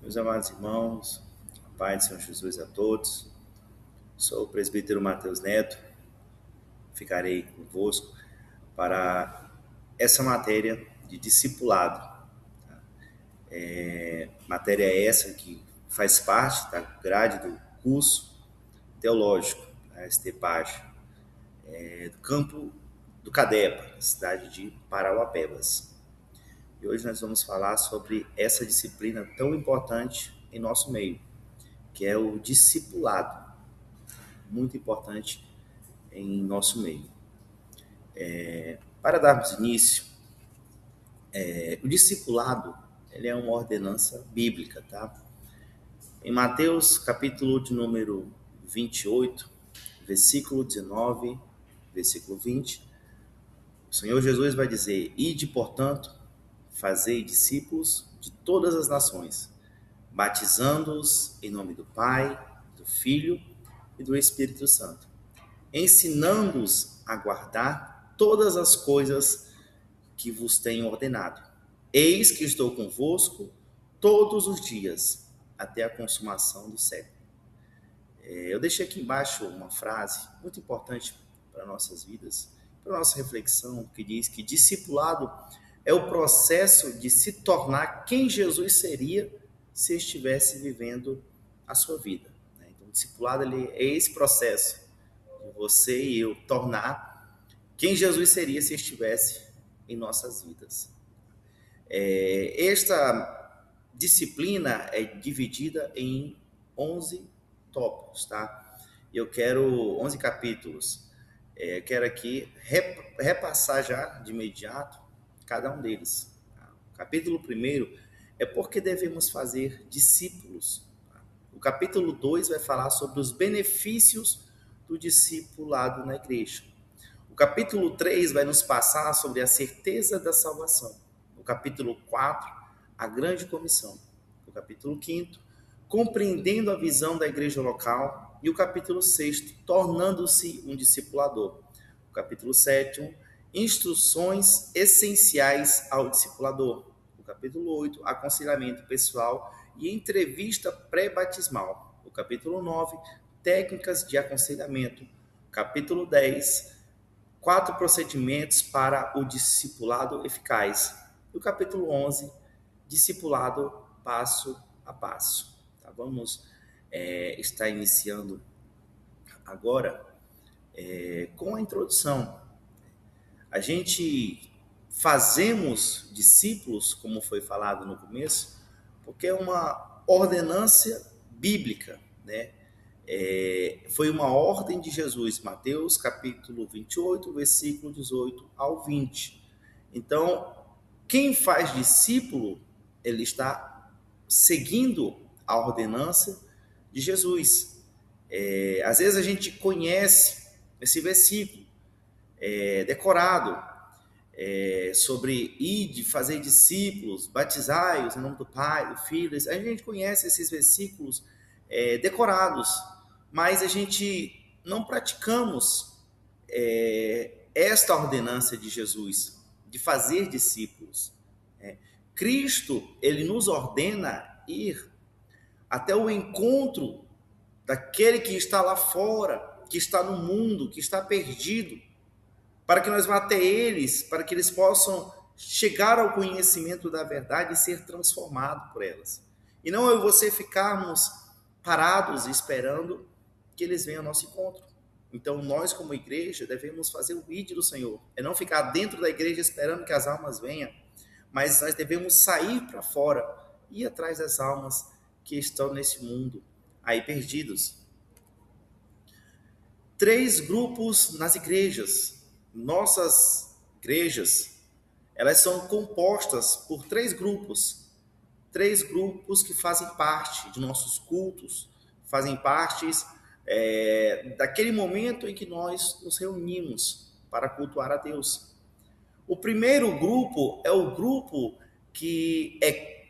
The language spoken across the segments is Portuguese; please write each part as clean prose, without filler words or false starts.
Meus amados irmãos, a paz do Senhor Jesus a todos. Sou o presbítero Mateus Neto. Ficarei convosco para essa matéria de discipulado. Matéria essa que faz parte da grade do curso teológico da STPAG, do campo do CADEPA, na cidade de Parauapebas. E hoje nós vamos falar sobre essa disciplina tão importante em nosso meio, que é o discipulado, muito importante em nosso meio. Para darmos início, o discipulado ele é uma ordenança bíblica, tá? Em Mateus, capítulo de número 28, versículo 19, versículo 20, o Senhor Jesus vai dizer: Ide, portanto, fazei discípulos de todas as nações, batizando-os em nome do Pai, do Filho e do Espírito Santo, ensinando-os a guardar todas as coisas que vos tenho ordenado. Eis que estou convosco todos os dias, até a consumação do século. Eu deixei aqui embaixo uma frase muito importante para nossas vidas, para nossa reflexão, que diz que discipulado é o processo de se tornar quem Jesus seria se estivesse vivendo a sua vida. Então, o discipulado é esse processo de você e eu tornar quem Jesus seria se estivesse em nossas vidas. Esta disciplina é dividida em 11 tópicos, tá? Eu quero 11 capítulos. Quero aqui repassar já de imediato cada um deles. Tá? O capítulo 1 é porque devemos fazer discípulos. Tá? O capítulo 2 vai falar sobre os benefícios do discipulado na igreja. O capítulo 3 vai nos passar sobre a certeza da salvação. O capítulo 4, a grande comissão. O capítulo 5, compreendendo a visão da igreja local. E o capítulo 6, tornando-se um discipulador. O capítulo 7, instruções essenciais ao discipulador. O capítulo 8, aconselhamento pessoal e entrevista pré-batismal. O capítulo 9, técnicas de aconselhamento. Capítulo 10, 4 procedimentos para o discipulado eficaz. E o capítulo 11, discipulado passo a passo. Tá? Vamos estar iniciando agora com a introdução. A gente fazemos discípulos, como foi falado no começo, porque é uma ordenança bíblica, né? Foi uma ordem de Jesus, Mateus capítulo 28, versículo 18 ao 20. Então, quem faz discípulo, ele está seguindo a ordenança de Jesus. Às vezes a gente conhece esse versículo decorado, sobre ide, fazer discípulos, batizai-os em nome do Pai, do Filho. A gente conhece esses versículos decorados, mas a gente não praticamos esta ordenança de Jesus, de fazer discípulos. Cristo, ele nos ordena ir até o encontro daquele que está lá fora, que está no mundo, que está perdido, para que nós vá até eles, para que eles possam chegar ao conhecimento da verdade e ser transformados por elas. E não eu e você ficarmos parados esperando que eles venham ao nosso encontro. Então, nós como igreja devemos fazer o ide do Senhor. É não ficar dentro da igreja esperando que as almas venham, mas nós devemos sair para fora e ir atrás das almas que estão nesse mundo aí perdidos. 3 grupos nas igrejas. Nossas igrejas, elas são compostas por 3 grupos. 3 grupos que fazem parte de nossos cultos, fazem parte daquele momento em que nós nos reunimos para cultuar a Deus. O primeiro grupo é o grupo que é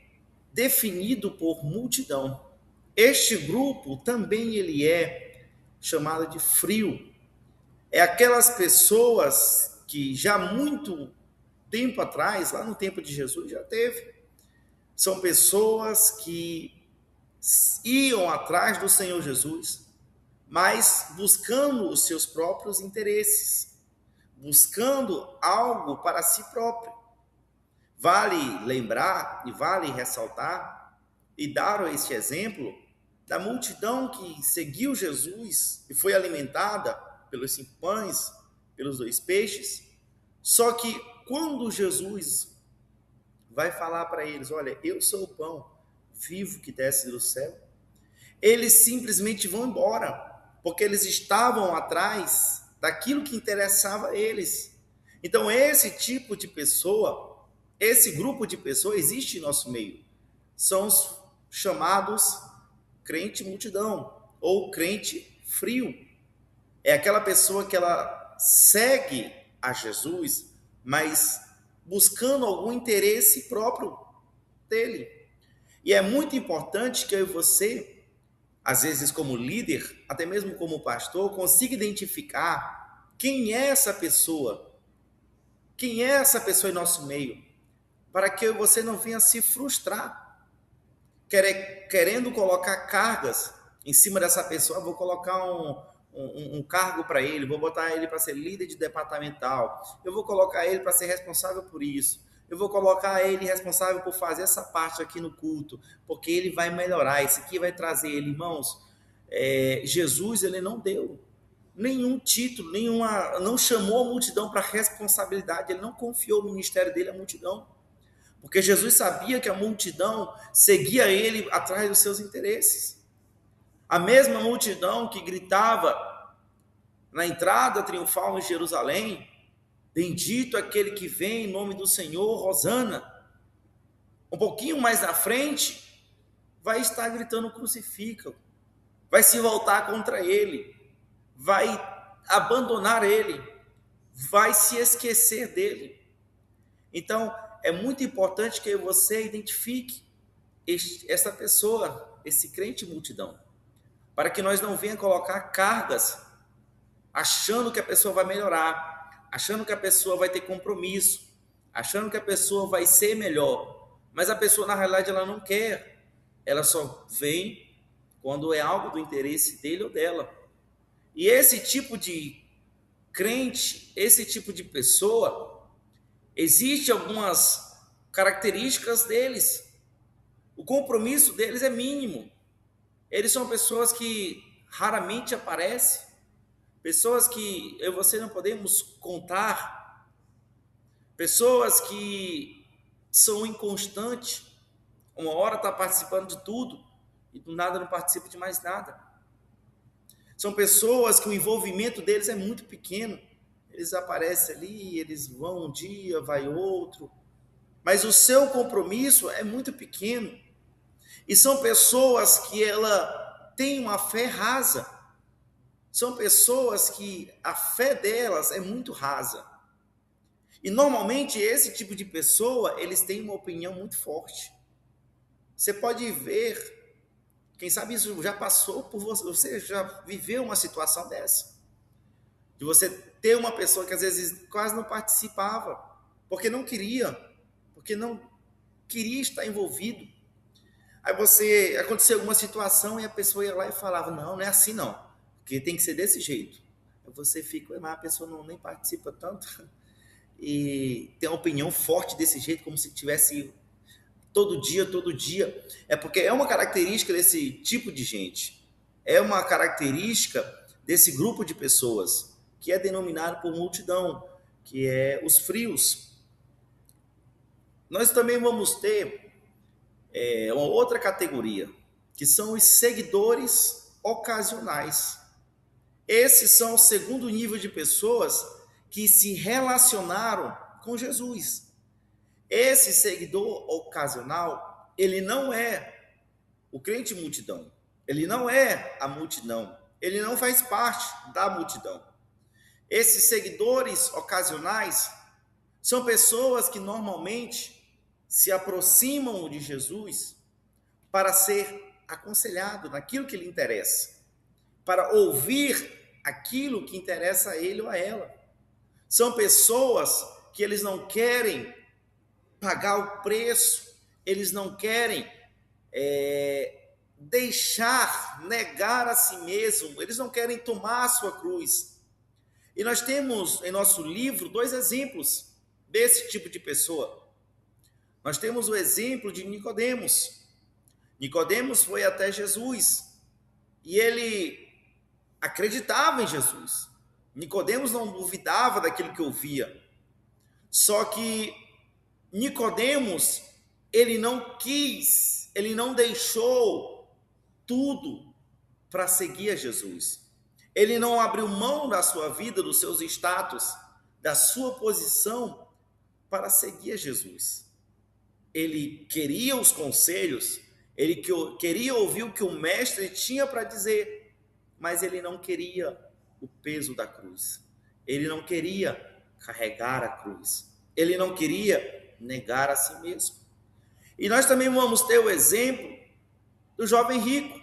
definido por multidão. Este grupo também ele é chamado de frio. É aquelas pessoas que já muito tempo atrás, lá no tempo de Jesus, já teve. São pessoas que iam atrás do Senhor Jesus, mas buscando os seus próprios interesses, buscando algo para si próprio. Vale lembrar e vale ressaltar e dar este exemplo da multidão que seguiu Jesus e foi alimentada pelos 5 pães, pelos 2 peixes. Só que quando Jesus vai falar para eles, olha, eu sou o pão vivo que desce do céu, eles simplesmente vão embora, porque eles estavam atrás daquilo que interessava a eles. Então, esse tipo de pessoa, esse grupo de pessoas existe em nosso meio. São os chamados crente multidão ou crente frio. É aquela pessoa que ela segue a Jesus, mas buscando algum interesse próprio dele. E é muito importante que eu e você, às vezes como líder, até mesmo como pastor, consiga identificar quem é essa pessoa. Quem é essa pessoa em nosso meio? Para que você não venha se frustrar, querendo colocar cargas em cima dessa pessoa. Vou colocar um cargo para ele, vou botar ele para ser líder de departamental, eu vou colocar ele para ser responsável por isso, eu vou colocar ele responsável por fazer essa parte aqui no culto, porque ele vai melhorar, esse aqui vai trazer ele. Irmãos, Jesus, ele não deu nenhum título, não chamou a multidão para responsabilidade, ele não confiou o ministério dele à multidão, porque Jesus sabia que a multidão seguia ele atrás dos seus interesses. A mesma multidão que gritava na entrada triunfal em Jerusalém, bendito aquele que vem em nome do Senhor, Hosana. Um pouquinho mais na frente, vai estar gritando crucifica, vai se voltar contra ele, vai abandonar ele, vai se esquecer dele. Então, é muito importante que você identifique essa pessoa, esse crente multidão, para que nós não venhamos colocar cargas achando que a pessoa vai melhorar, achando que a pessoa vai ter compromisso, achando que a pessoa vai ser melhor, mas a pessoa na realidade ela não quer, ela só vem quando é algo do interesse dele ou dela. E esse tipo de crente, esse tipo de pessoa, existe algumas características deles. O compromisso deles é mínimo. Eles são pessoas que raramente aparecem, pessoas que eu e você não podemos contar, pessoas que são inconstantes, uma hora está participando de tudo e do nada não participa de mais nada. São pessoas que o envolvimento deles é muito pequeno, eles aparecem ali, eles vão um dia, vai outro, mas o seu compromisso é muito pequeno. E são pessoas que ela tem uma fé rasa. São pessoas que a fé delas é muito rasa. E normalmente esse tipo de pessoa, eles têm uma opinião muito forte. Você pode ver, quem sabe isso já passou por você, você já viveu uma situação dessa. De você ter uma pessoa que às vezes quase não participava, porque não queria estar envolvido. Aí aconteceu alguma situação e a pessoa ia lá e falava, não é assim não, porque tem que ser desse jeito. Aí você fica, mas a pessoa nem participa tanto e tem uma opinião forte desse jeito, como se tivesse todo dia. É porque é uma característica desse tipo de gente, é uma característica desse grupo de pessoas, que é denominado por multidão, que é os frios. Nós também vamos ter uma outra categoria, que são os seguidores ocasionais. Esses são o segundo nível de pessoas que se relacionaram com Jesus. Esse seguidor ocasional, ele não é o crente multidão, ele não é a multidão, ele não faz parte da multidão. Esses seguidores ocasionais são pessoas que normalmente se aproximam de Jesus para ser aconselhado naquilo que lhe interessa, para ouvir aquilo que interessa a ele ou a ela. São pessoas que eles não querem pagar o preço, eles não querem deixar, negar a si mesmo, eles não querem tomar a sua cruz. E nós temos em nosso livro dois exemplos desse tipo de pessoa. Nós temos o exemplo de Nicodemos. Nicodemos foi até Jesus e ele acreditava em Jesus. Nicodemos não duvidava daquilo que ouvia. Só que Nicodemos, ele não quis, ele não deixou tudo para seguir a Jesus. Ele não abriu mão da sua vida, dos seus status, da sua posição para seguir a Jesus. Ele queria os conselhos, ele queria ouvir o que o mestre tinha para dizer, mas ele não queria o peso da cruz. Ele não queria carregar a cruz. Ele não queria negar a si mesmo. E nós também vamos ter o exemplo do jovem rico.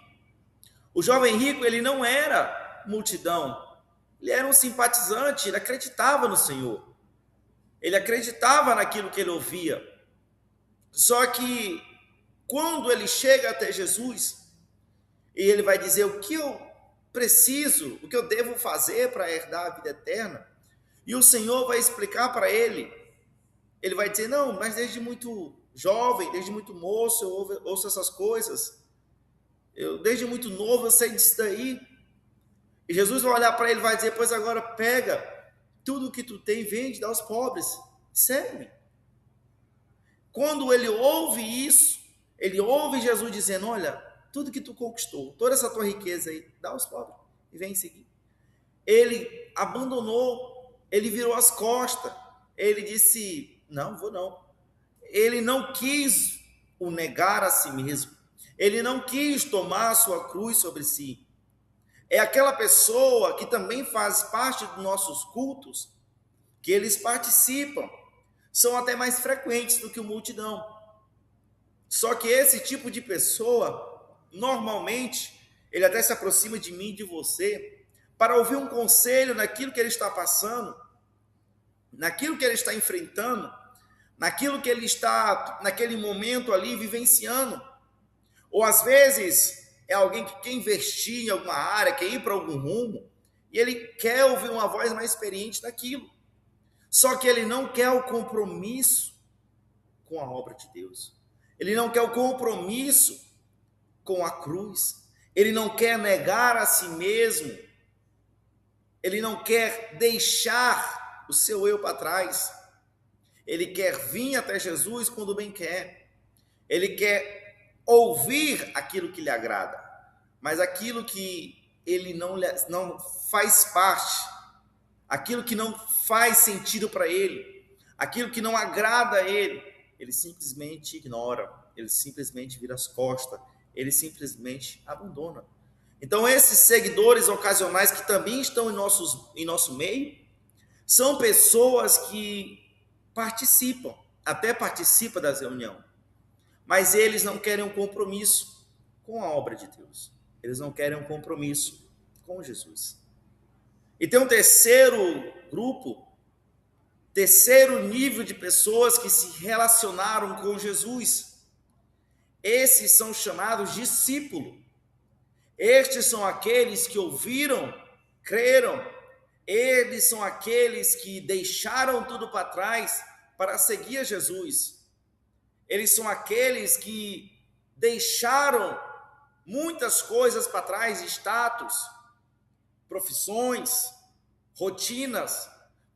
O jovem rico, ele não era multidão, ele era um simpatizante, ele acreditava no Senhor. Ele acreditava naquilo que ele ouvia. Só que quando ele chega até Jesus, e ele vai dizer o que eu preciso, o que eu devo fazer para herdar a vida eterna, e o Senhor vai explicar para ele, ele vai dizer, não, mas desde muito jovem, desde muito moço, eu ouço essas coisas, desde muito novo eu sei disso daí. E Jesus vai olhar para ele e vai dizer, pois agora pega tudo o que tu tem, vende, dá aos pobres, segue. Quando ele ouve isso, ele ouve Jesus dizendo, olha, tudo que tu conquistou, toda essa tua riqueza aí, dá aos pobres e vem seguir. Ele abandonou, ele virou as costas, ele disse, não, vou não. Ele não quis o negar a si mesmo, ele não quis tomar a sua cruz sobre si. É aquela pessoa que também faz parte dos nossos cultos, que eles participam, são até mais frequentes do que o multidão. Só que esse tipo de pessoa, normalmente, ele até se aproxima de mim, de você, para ouvir um conselho naquilo que ele está passando, naquilo que ele está enfrentando, naquilo que ele está, naquele momento ali, vivenciando. Ou às vezes, é alguém que quer investir em alguma área, quer ir para algum rumo, e ele quer ouvir uma voz mais experiente daquilo. Só que ele não quer o compromisso com a obra de Deus. Ele não quer o compromisso com a cruz. Ele não quer negar a si mesmo. Ele não quer deixar o seu eu para trás. Ele quer vir até Jesus quando bem quer. Ele quer ouvir aquilo que lhe agrada. Mas aquilo que ele não faz parte, aquilo que não faz sentido para ele, aquilo que não agrada a ele, ele simplesmente ignora, ele simplesmente vira as costas, ele simplesmente abandona. Então esses seguidores ocasionais que também estão em nosso meio, são pessoas que participam, até participam das reuniões, mas eles não querem um compromisso com a obra de Deus, eles não querem um compromisso com Jesus. E tem um terceiro grupo, terceiro nível de pessoas que se relacionaram com Jesus. Esses são chamados discípulos. Estes são aqueles que ouviram, creram. Eles são aqueles que deixaram tudo para trás para seguir a Jesus. Eles são aqueles que deixaram muitas coisas para trás, status, profissões, rotinas,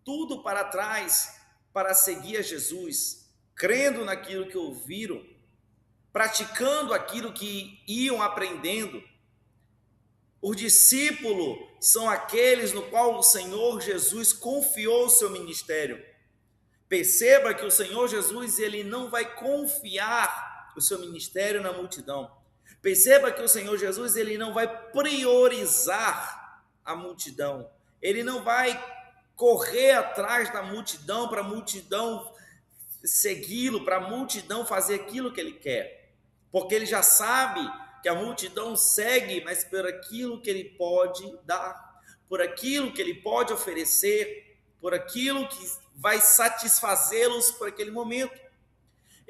tudo para trás para seguir a Jesus, crendo naquilo que ouviram, praticando aquilo que iam aprendendo. Os discípulos são aqueles no qual o Senhor Jesus confiou o seu ministério. Perceba que o Senhor Jesus, ele não vai confiar o seu ministério na multidão. Perceba que o Senhor Jesus, ele não vai priorizar a multidão. Ele não vai correr atrás da multidão para a multidão segui-lo, para a multidão fazer aquilo que ele quer. Porque ele já sabe que a multidão segue, mas por aquilo que ele pode dar, por aquilo que ele pode oferecer, por aquilo que vai satisfazê-los por aquele momento.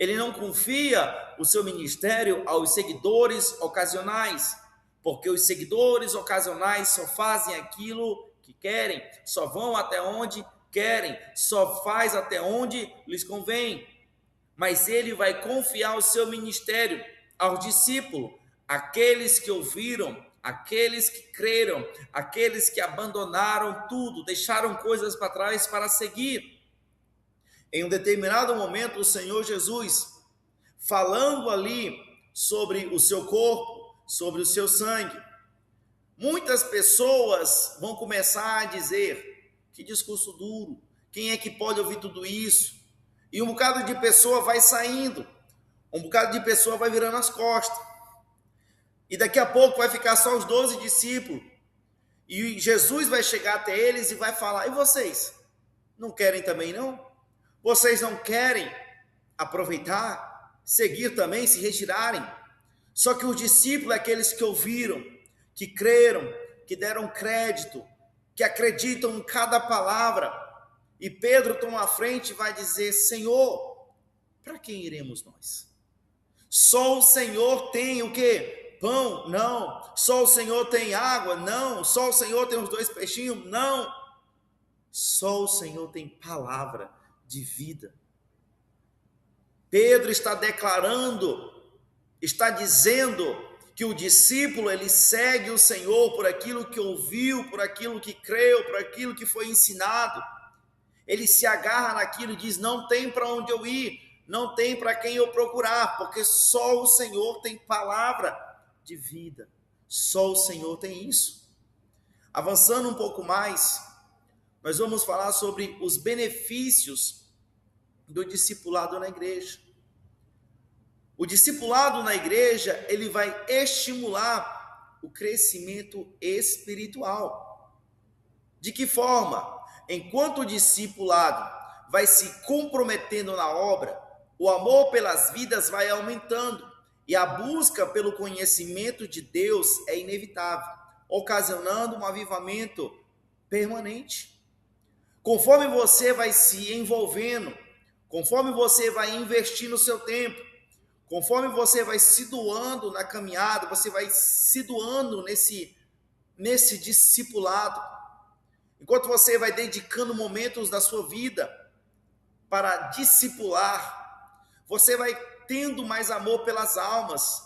Ele não confia o seu ministério aos seguidores ocasionais, porque os seguidores ocasionais só fazem aquilo que querem, só vão até onde querem, só faz até onde lhes convém. Mas ele vai confiar o seu ministério aos discípulos, aqueles que ouviram, aqueles que creram, aqueles que abandonaram tudo, deixaram coisas para trás para seguir. Em um determinado momento, o Senhor Jesus, falando ali sobre o seu corpo, sobre o seu sangue, muitas pessoas vão começar a dizer: que discurso duro, quem é que pode ouvir tudo isso? E um bocado de pessoa vai saindo, um bocado de pessoa vai virando as costas. E daqui a pouco vai ficar só os 12 discípulos. E Jesus vai chegar até eles e vai falar: e vocês? Não querem também não? Vocês não querem aproveitar, seguir também, se retirarem? Só que os discípulos, aqueles que ouviram, que creram, que deram crédito, que acreditam em cada palavra. E Pedro toma a frente e vai dizer: Senhor, para quem iremos nós? Só o Senhor tem o quê? Pão? Não. Só o Senhor tem água? Não. Só o Senhor tem os 2 peixinhos? Não. Só o Senhor tem palavra de vida. Pedro está declarando, está dizendo que o discípulo, ele segue o Senhor por aquilo que ouviu, por aquilo que creu, por aquilo que foi ensinado. Ele se agarra naquilo e diz: não tem para onde eu ir, não tem para quem eu procurar, porque só o Senhor tem palavra de vida. Só o Senhor tem isso. Avançando um pouco mais, nós vamos falar sobre os benefícios do discipulado na igreja. O discipulado na igreja, ele vai estimular o crescimento espiritual. De que forma? Enquanto o discipulado vai se comprometendo na obra, o amor pelas vidas vai aumentando e a busca pelo conhecimento de Deus é inevitável, ocasionando um avivamento permanente. Conforme você vai se envolvendo, conforme você vai investindo o seu tempo, conforme você vai se doando na caminhada, você vai se doando nesse discipulado, enquanto você vai dedicando momentos da sua vida para discipular, você vai tendo mais amor pelas almas,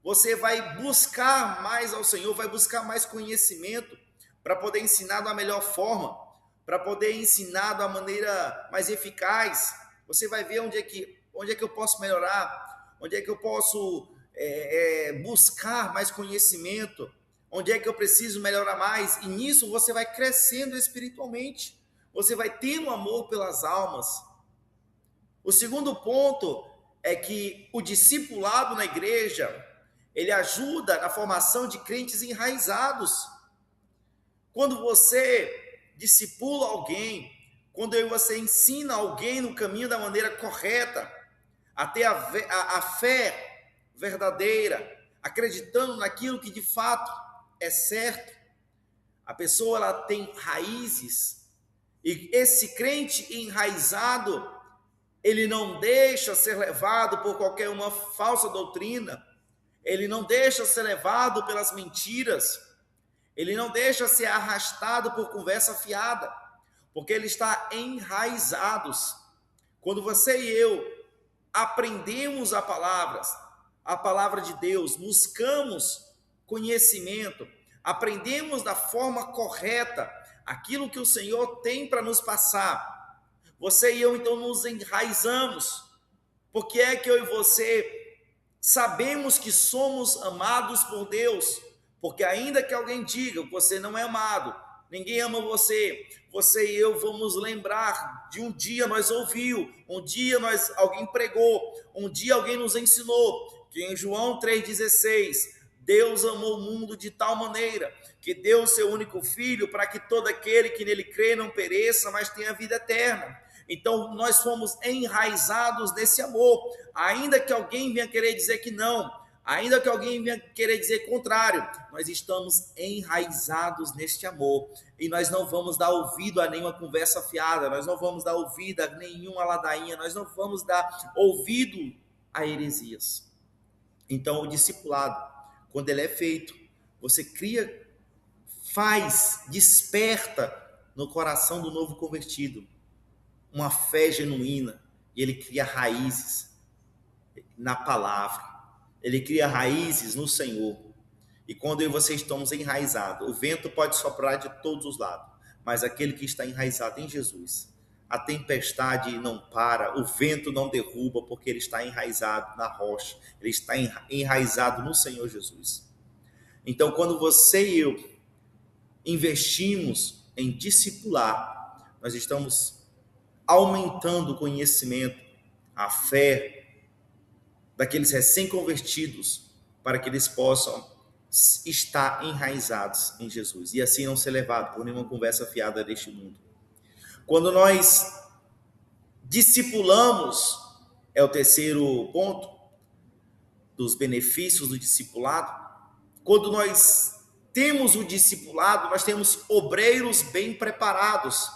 você vai buscar mais ao Senhor, vai buscar mais conhecimento para poder ensinar da melhor forma, para poder ensinar da maneira mais eficaz. Você vai ver onde é que eu posso melhorar, onde é que eu posso buscar mais conhecimento, onde é que eu preciso melhorar mais, e nisso você vai crescendo espiritualmente, você vai tendo amor pelas almas. O segundo ponto é que o discipulado na igreja, ele ajuda na formação de crentes enraizados. Quando você discipula alguém, quando você ensina alguém no caminho da maneira correta, a ter a fé verdadeira, acreditando naquilo que de fato é certo, a pessoa ela tem raízes, e esse crente enraizado, ele não deixa ser levado por qualquer uma falsa doutrina, ele não deixa ser levado pelas mentiras, ele não deixa ser arrastado por conversa fiada, porque ele está enraizados. Quando você e eu aprendemos a palavra de Deus, buscamos conhecimento, aprendemos da forma correta aquilo que o Senhor tem para nos passar, você e eu então nos enraizamos. Porque é que eu e você sabemos que somos amados por Deus, porque ainda que alguém diga que você não é amado, ninguém ama você, você e eu vamos lembrar de um dia nós ouviu, um dia alguém pregou, um dia alguém nos ensinou, que em João 3,16, Deus amou o mundo de tal maneira, que deu o seu único filho, para que todo aquele que nele crê não pereça, mas tenha vida eterna. Então nós fomos enraizados nesse amor, ainda que alguém venha querer dizer que não, Ainda que alguém venha querer dizer contrário, nós estamos enraizados neste amor. E nós não vamos dar ouvido a nenhuma conversa fiada, nós não vamos dar ouvido a nenhuma ladainha, nós não vamos dar ouvido a heresias. Então, o discipulado, quando ele é feito, você cria, faz, desperta no coração do novo convertido uma fé genuína, e ele cria raízes na palavra, ele cria raízes no Senhor. E quando eu e você estamos enraizados, o vento pode soprar de todos os lados, mas aquele que está enraizado em Jesus, a tempestade não para, o vento não derruba, porque ele está enraizado na rocha, ele está enraizado no Senhor Jesus. Então, quando você e eu investimos em discipular, nós estamos aumentando o conhecimento, a fé daqueles recém-convertidos, para que eles possam estar enraizados em Jesus e assim não ser levados por nenhuma conversa fiada deste mundo. Quando nós discipulamos, é o terceiro ponto dos benefícios do discipulado. Quando nós temos o discipulado, nós temos obreiros bem preparados.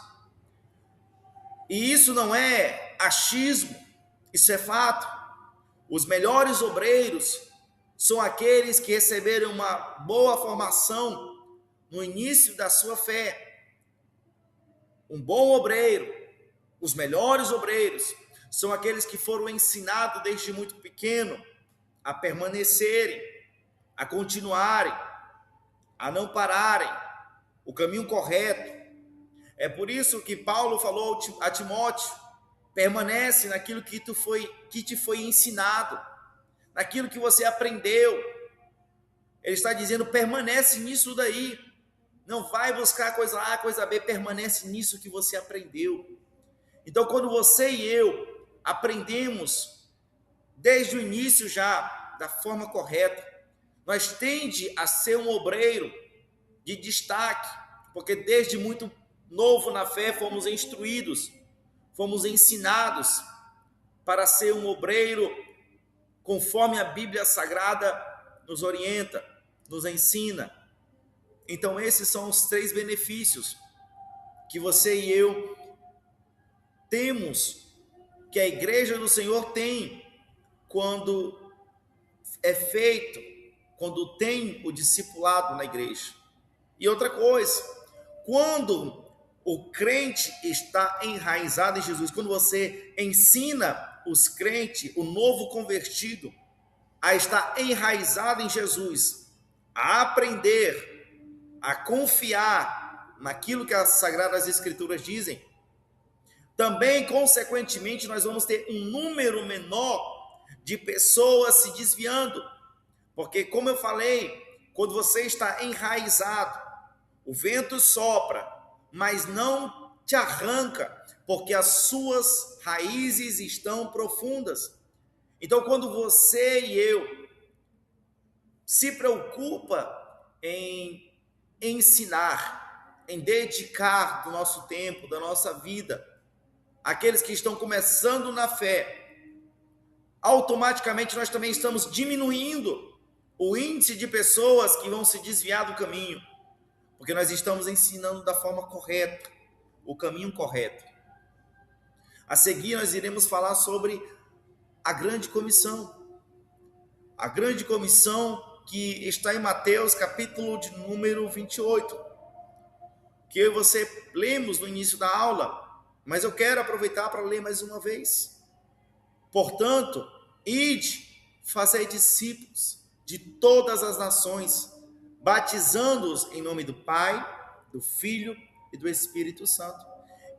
E isso não é achismo, isso é fato. Os melhores obreiros são aqueles que receberam uma boa formação no início da sua fé. Um bom obreiro, os melhores obreiros, são aqueles que foram ensinados desde muito pequeno a permanecerem, a continuarem, a não pararem, o caminho correto. É por isso que Paulo falou a Timóteo: permanece naquilo que te foi ensinado, naquilo que você aprendeu. Ele está dizendo: permanece nisso daí, não vai buscar coisa A, coisa B, permanece nisso que você aprendeu. Então, quando você e eu aprendemos desde o início já da forma correta, nós tende a ser um obreiro de destaque, porque desde muito novo na fé fomos instruídos, fomos ensinados para ser um obreiro conforme a Bíblia Sagrada nos orienta, nos ensina. Então esses são os 3 benefícios que você e eu temos, que a igreja do Senhor tem quando é feito, quando tem o discipulado na igreja. E outra coisa, quando o crente está enraizado em Jesus, quando você ensina os crentes, o novo convertido, a estar enraizado em Jesus, a aprender, a confiar naquilo que as Sagradas Escrituras dizem, também, consequentemente, nós vamos ter um número menor de pessoas se desviando, porque, como eu falei, quando você está enraizado, o vento sopra, mas não te arranca, porque as suas raízes estão profundas. Então, quando você e eu se preocupa em ensinar, em dedicar do nosso tempo, da nossa vida, aqueles que estão começando na fé, automaticamente nós também estamos diminuindo o índice de pessoas que vão se desviar do caminho, porque nós estamos ensinando da forma correta, o caminho correto. A seguir, nós iremos falar sobre a grande comissão. A grande comissão que está em Mateus, capítulo de número 28, que eu e você lemos no início da aula, mas eu quero aproveitar para ler mais uma vez. Portanto, ide, fazei discípulos de todas as nações, batizando-os em nome do Pai, do Filho e do Espírito Santo,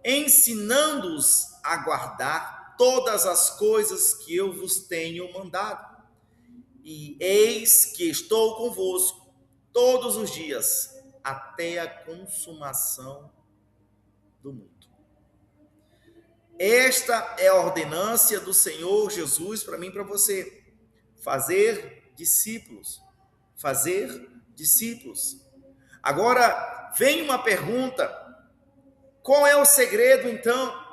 ensinando-os a guardar todas as coisas que eu vos tenho mandado. E eis que estou convosco todos os dias, até a consumação do mundo. Esta é a ordenância do Senhor Jesus para mim e para você. Fazer discípulos. Fazer discípulos. Agora, vem uma pergunta. Qual é o segredo, então?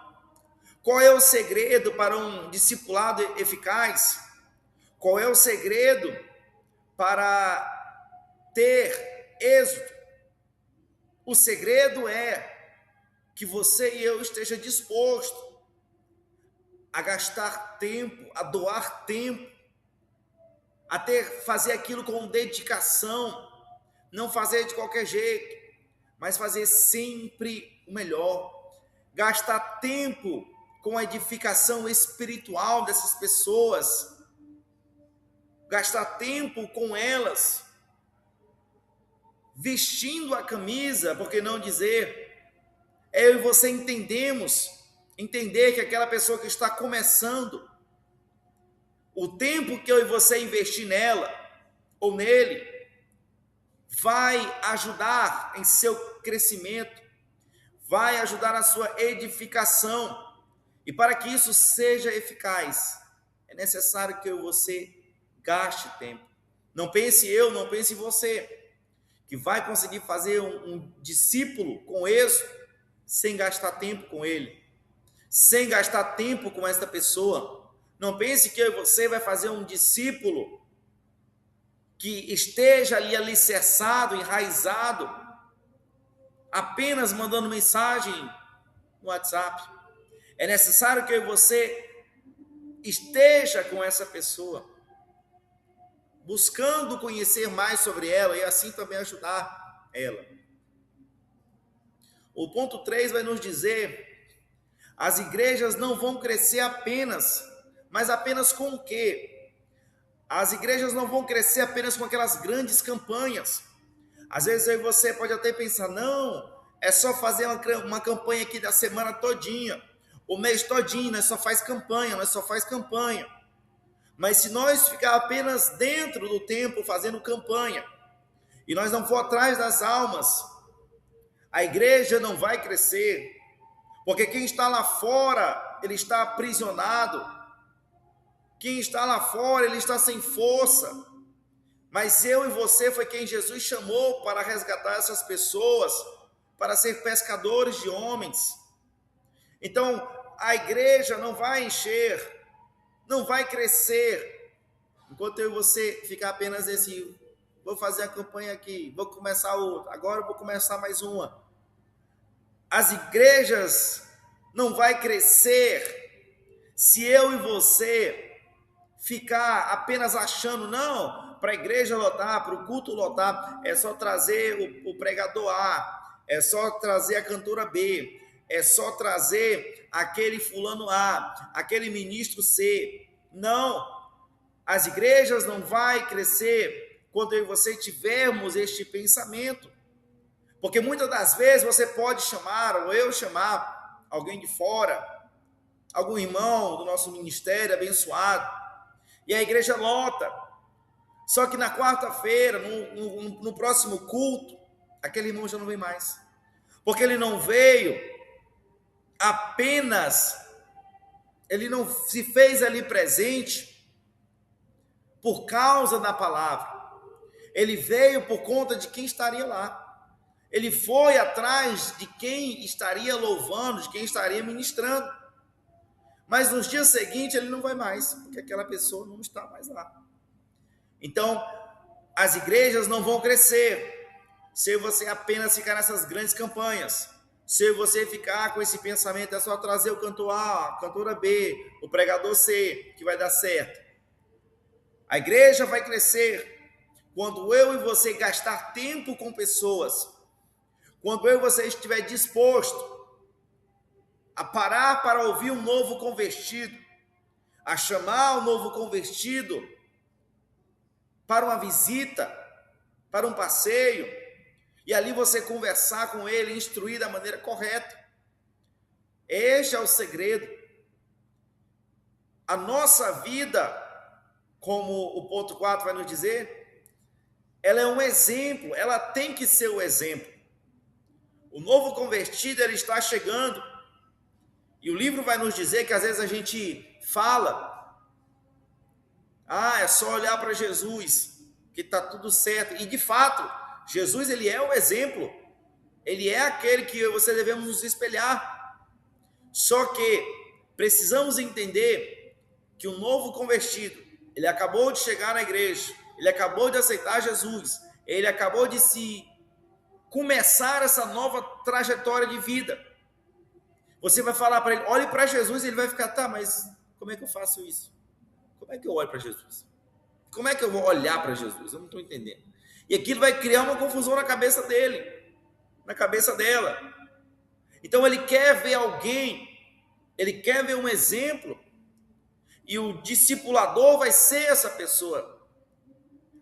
Qual é o segredo para um discipulado eficaz? Qual é o segredo para ter êxito. O segredo é que você e eu esteja disposto a gastar tempo, a doar tempo, a fazer aquilo com dedicação, não fazer de qualquer jeito, mas fazer sempre o melhor. Gastar tempo com a edificação espiritual dessas pessoas, gastar tempo com elas, vestindo a camisa, por que não dizer, eu e você entender que aquela pessoa que está começando, o tempo que eu e você investir nela ou nele vai ajudar em seu crescimento, vai ajudar na sua edificação. E para que isso seja eficaz, é necessário que eu e você gaste tempo. Não pense você, que vai conseguir fazer um discípulo com êxito sem gastar tempo com ele, sem gastar tempo com esta pessoa. Não pense que eu e você vai fazer um discípulo que esteja ali alicerçado, enraizado, apenas mandando mensagem no WhatsApp. É necessário que eu e você esteja com essa pessoa, buscando conhecer mais sobre ela e assim também ajudar ela. O ponto 3 vai nos dizer: as igrejas não vão crescer mas apenas com o quê? As igrejas não vão crescer apenas com aquelas grandes campanhas. Às vezes aí você pode até pensar, não, é só fazer uma campanha aqui da semana todinha, o mês todinho, nós só faz campanha. Mas se nós ficar apenas dentro do templo fazendo campanha, e nós não for atrás das almas, a igreja não vai crescer, porque quem está lá fora, ele está aprisionado. Quem está lá fora, ele está sem força. Mas eu e você foi quem Jesus chamou para resgatar essas pessoas, para ser pescadores de homens. Então, a igreja não vai encher, não vai crescer, enquanto eu e você ficar apenas esse, vou fazer a campanha aqui, vou começar outra, agora eu vou começar mais uma. As igrejas não vai crescer se eu e você ficar apenas achando, não, para a igreja lotar, para o culto lotar, é só trazer o pregador A, é só trazer a cantora B, é só trazer aquele fulano A, aquele ministro C. Não, as igrejas não vai crescer quando eu e você tivermos este pensamento, porque muitas das vezes você pode chamar, ou eu chamar, alguém de fora, algum irmão do nosso ministério abençoado, e a igreja lota. Só que na quarta-feira, no próximo culto, aquele irmão já não vem mais. Porque ele não veio apenas, ele não se fez ali presente por causa da palavra. Ele veio por conta de quem estaria lá. Ele foi atrás de quem estaria louvando, de quem estaria ministrando. Mas nos dias seguintes ele não vai mais, porque aquela pessoa não está mais lá. Então, as igrejas não vão crescer se você apenas ficar nessas grandes campanhas, se você ficar com esse pensamento, é só trazer o cantor A, a cantora B, o pregador C, que vai dar certo. A igreja vai crescer quando eu e você gastar tempo com pessoas, quando eu e você estiver disposto a parar para ouvir um novo convertido, a chamar o novo convertido para uma visita, para um passeio, e ali você conversar com ele, instruir da maneira correta. Este é o segredo. A nossa vida, como o ponto 4 vai nos dizer, ela é um exemplo, ela tem que ser o exemplo. O novo convertido, ele está chegando. E o livro vai nos dizer que às vezes a gente fala, é só olhar para Jesus, que está tudo certo. E de fato, Jesus, ele é o exemplo. Ele é aquele que você devemos nos espelhar. Só que precisamos entender que o novo convertido, ele acabou de chegar na igreja, ele acabou de aceitar Jesus, ele acabou de se começar essa nova trajetória de vida. Você vai falar para ele, olhe para Jesus, e ele vai ficar, tá, mas como é que eu faço isso? Como é que eu olho para Jesus? Como é que eu vou olhar para Jesus? Eu não estou entendendo. E aquilo vai criar uma confusão na cabeça dele, na cabeça dela. Então ele quer ver alguém, ele quer ver um exemplo, e o discipulador vai ser essa pessoa.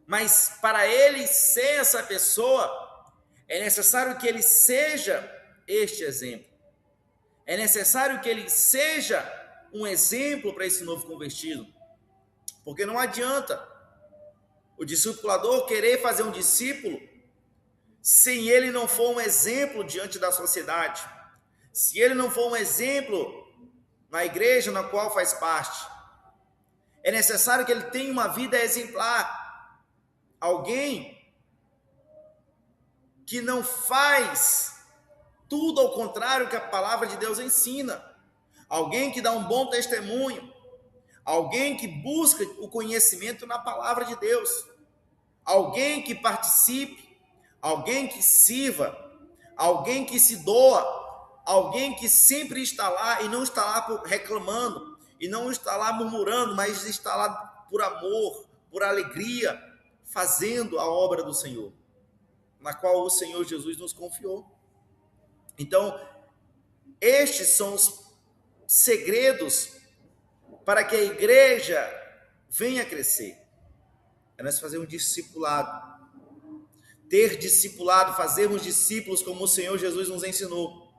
Mas para ele ser essa pessoa, é necessário que ele seja este exemplo. É necessário que ele seja um exemplo para esse novo convertido. Porque não adianta o discipulador querer fazer um discípulo se ele não for um exemplo diante da sociedade. Se ele não for um exemplo na igreja na qual faz parte. É necessário que ele tenha uma vida exemplar. Alguém que não faz tudo ao contrário que a palavra de Deus ensina. Alguém que dá um bom testemunho. Alguém que busca o conhecimento na palavra de Deus. Alguém que participe. Alguém que sirva. Alguém que se doa. Alguém que sempre está lá e não está lá reclamando. E não está lá murmurando, mas está lá por amor, por alegria, fazendo a obra do Senhor, na qual o Senhor Jesus nos confiou. Então, estes são os segredos para que a igreja venha crescer. É nós fazer um discipulado, ter discipulado, fazermos discípulos como o Senhor Jesus nos ensinou,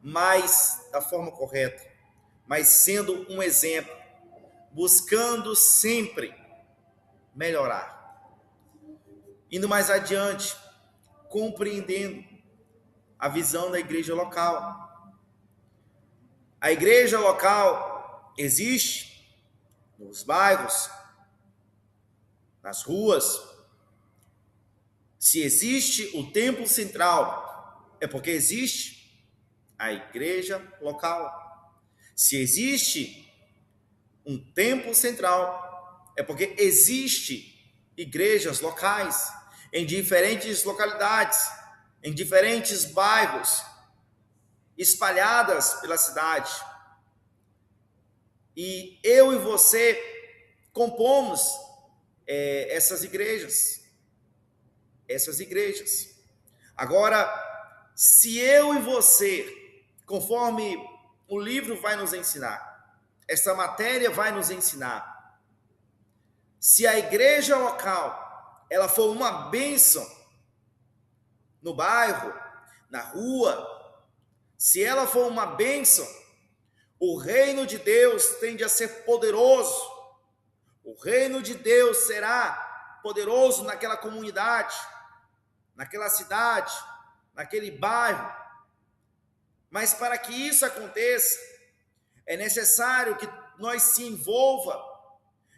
mas da forma correta, mas sendo um exemplo, buscando sempre melhorar. Indo mais adiante, compreendendo a visão da igreja local. A igreja local existe nos bairros, nas ruas. Se existe o templo central, é porque existe a igreja local. Se existe um templo central, é porque existe igrejas locais em diferentes localidades, em diferentes bairros, espalhadas pela cidade. E eu e você compomos essas igrejas. Agora, se eu e você, conforme o livro vai nos ensinar, essa matéria vai nos ensinar, se a igreja local ela for uma bênção no bairro, na rua, se ela for uma bênção, o reino de Deus tende a ser poderoso. O reino de Deus será poderoso naquela comunidade, naquela cidade, naquele bairro. Mas para que isso aconteça, é necessário que nós se envolva,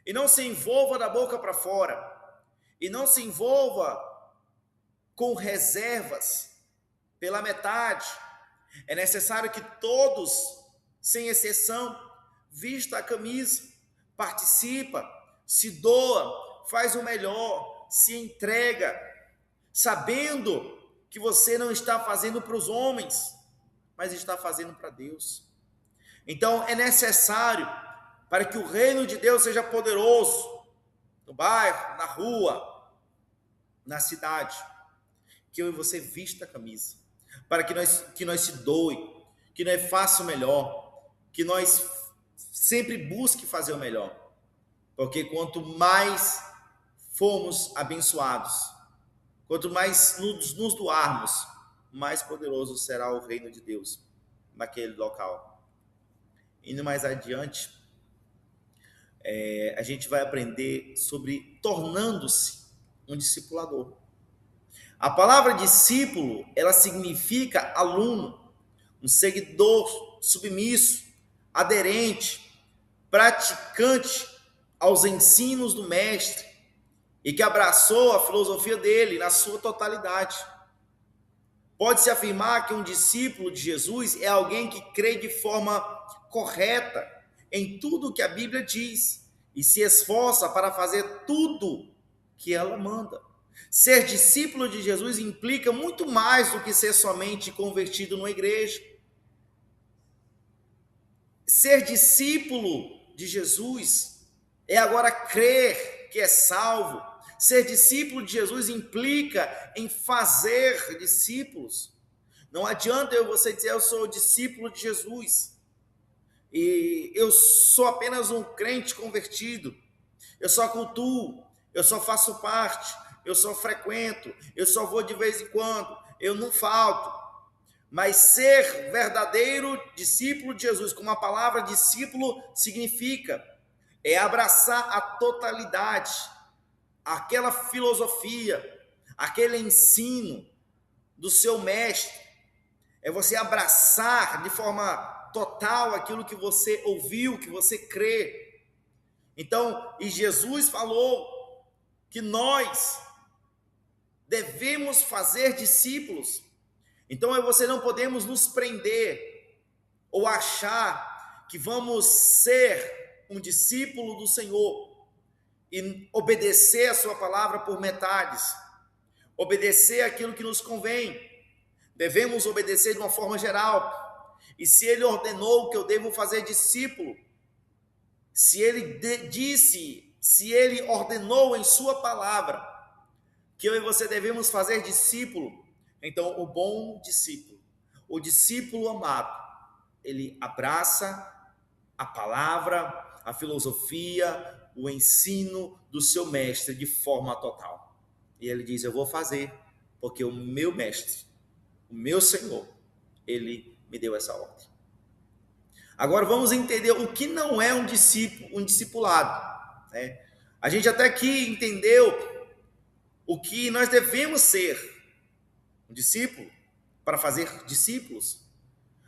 e não se envolva da boca para fora, e não se envolva com reservas pela metade. É necessário que todos, sem exceção, vista a camisa, participa, se doa, faz o melhor, se entrega, sabendo que você não está fazendo para os homens, mas está fazendo para Deus. Então é necessário, para que o reino de Deus seja poderoso, no bairro, na rua, na cidade, que eu e você vista a camisa, para que nós se doe, que nós faça o melhor, que nós sempre busque fazer o melhor, porque quanto mais formos abençoados, quanto mais nos doarmos, mais poderoso será o reino de Deus naquele local. Indo mais adiante, a gente vai aprender sobre tornando-se um discipulador. A palavra discípulo, ela significa aluno, um seguidor submisso, aderente, praticante aos ensinos do mestre e que abraçou a filosofia dele na sua totalidade. Pode-se afirmar que um discípulo de Jesus é alguém que crê de forma correta em tudo que a Bíblia diz e se esforça para fazer tudo que ela manda. Ser discípulo de Jesus implica muito mais do que ser somente convertido numa igreja. Ser discípulo de Jesus é agora crer que é salvo. Ser discípulo de Jesus implica em fazer discípulos. Não adianta você dizer, eu sou discípulo de Jesus e eu sou apenas um crente convertido, eu só cultuo, eu só faço parte, eu só frequento, eu só vou de vez em quando, eu não falto. Mas ser verdadeiro discípulo de Jesus, como a palavra discípulo significa, é abraçar a totalidade, aquela filosofia, aquele ensino do seu mestre. É você abraçar de forma total aquilo que você ouviu, que você crê. Então, e Jesus falou que nós devemos fazer discípulos. Então, você não podemos nos prender ou achar que vamos ser um discípulo do Senhor e obedecer a sua palavra por metades, obedecer aquilo que nos convém. Devemos obedecer de uma forma geral. E se ele ordenou que eu devo fazer discípulo, se ele disse, se ele ordenou em sua palavra que eu e você devemos fazer discípulo, então o bom discípulo, o discípulo amado, ele abraça a palavra, a filosofia, o ensino do seu mestre de forma total. E ele diz, eu vou fazer, porque o meu mestre, o meu Senhor, ele me deu essa ordem. Agora vamos entender o que não é um discípulo, um discipulado, né? A gente até aqui entendeu o que nós devemos ser, um discípulo, para fazer discípulos.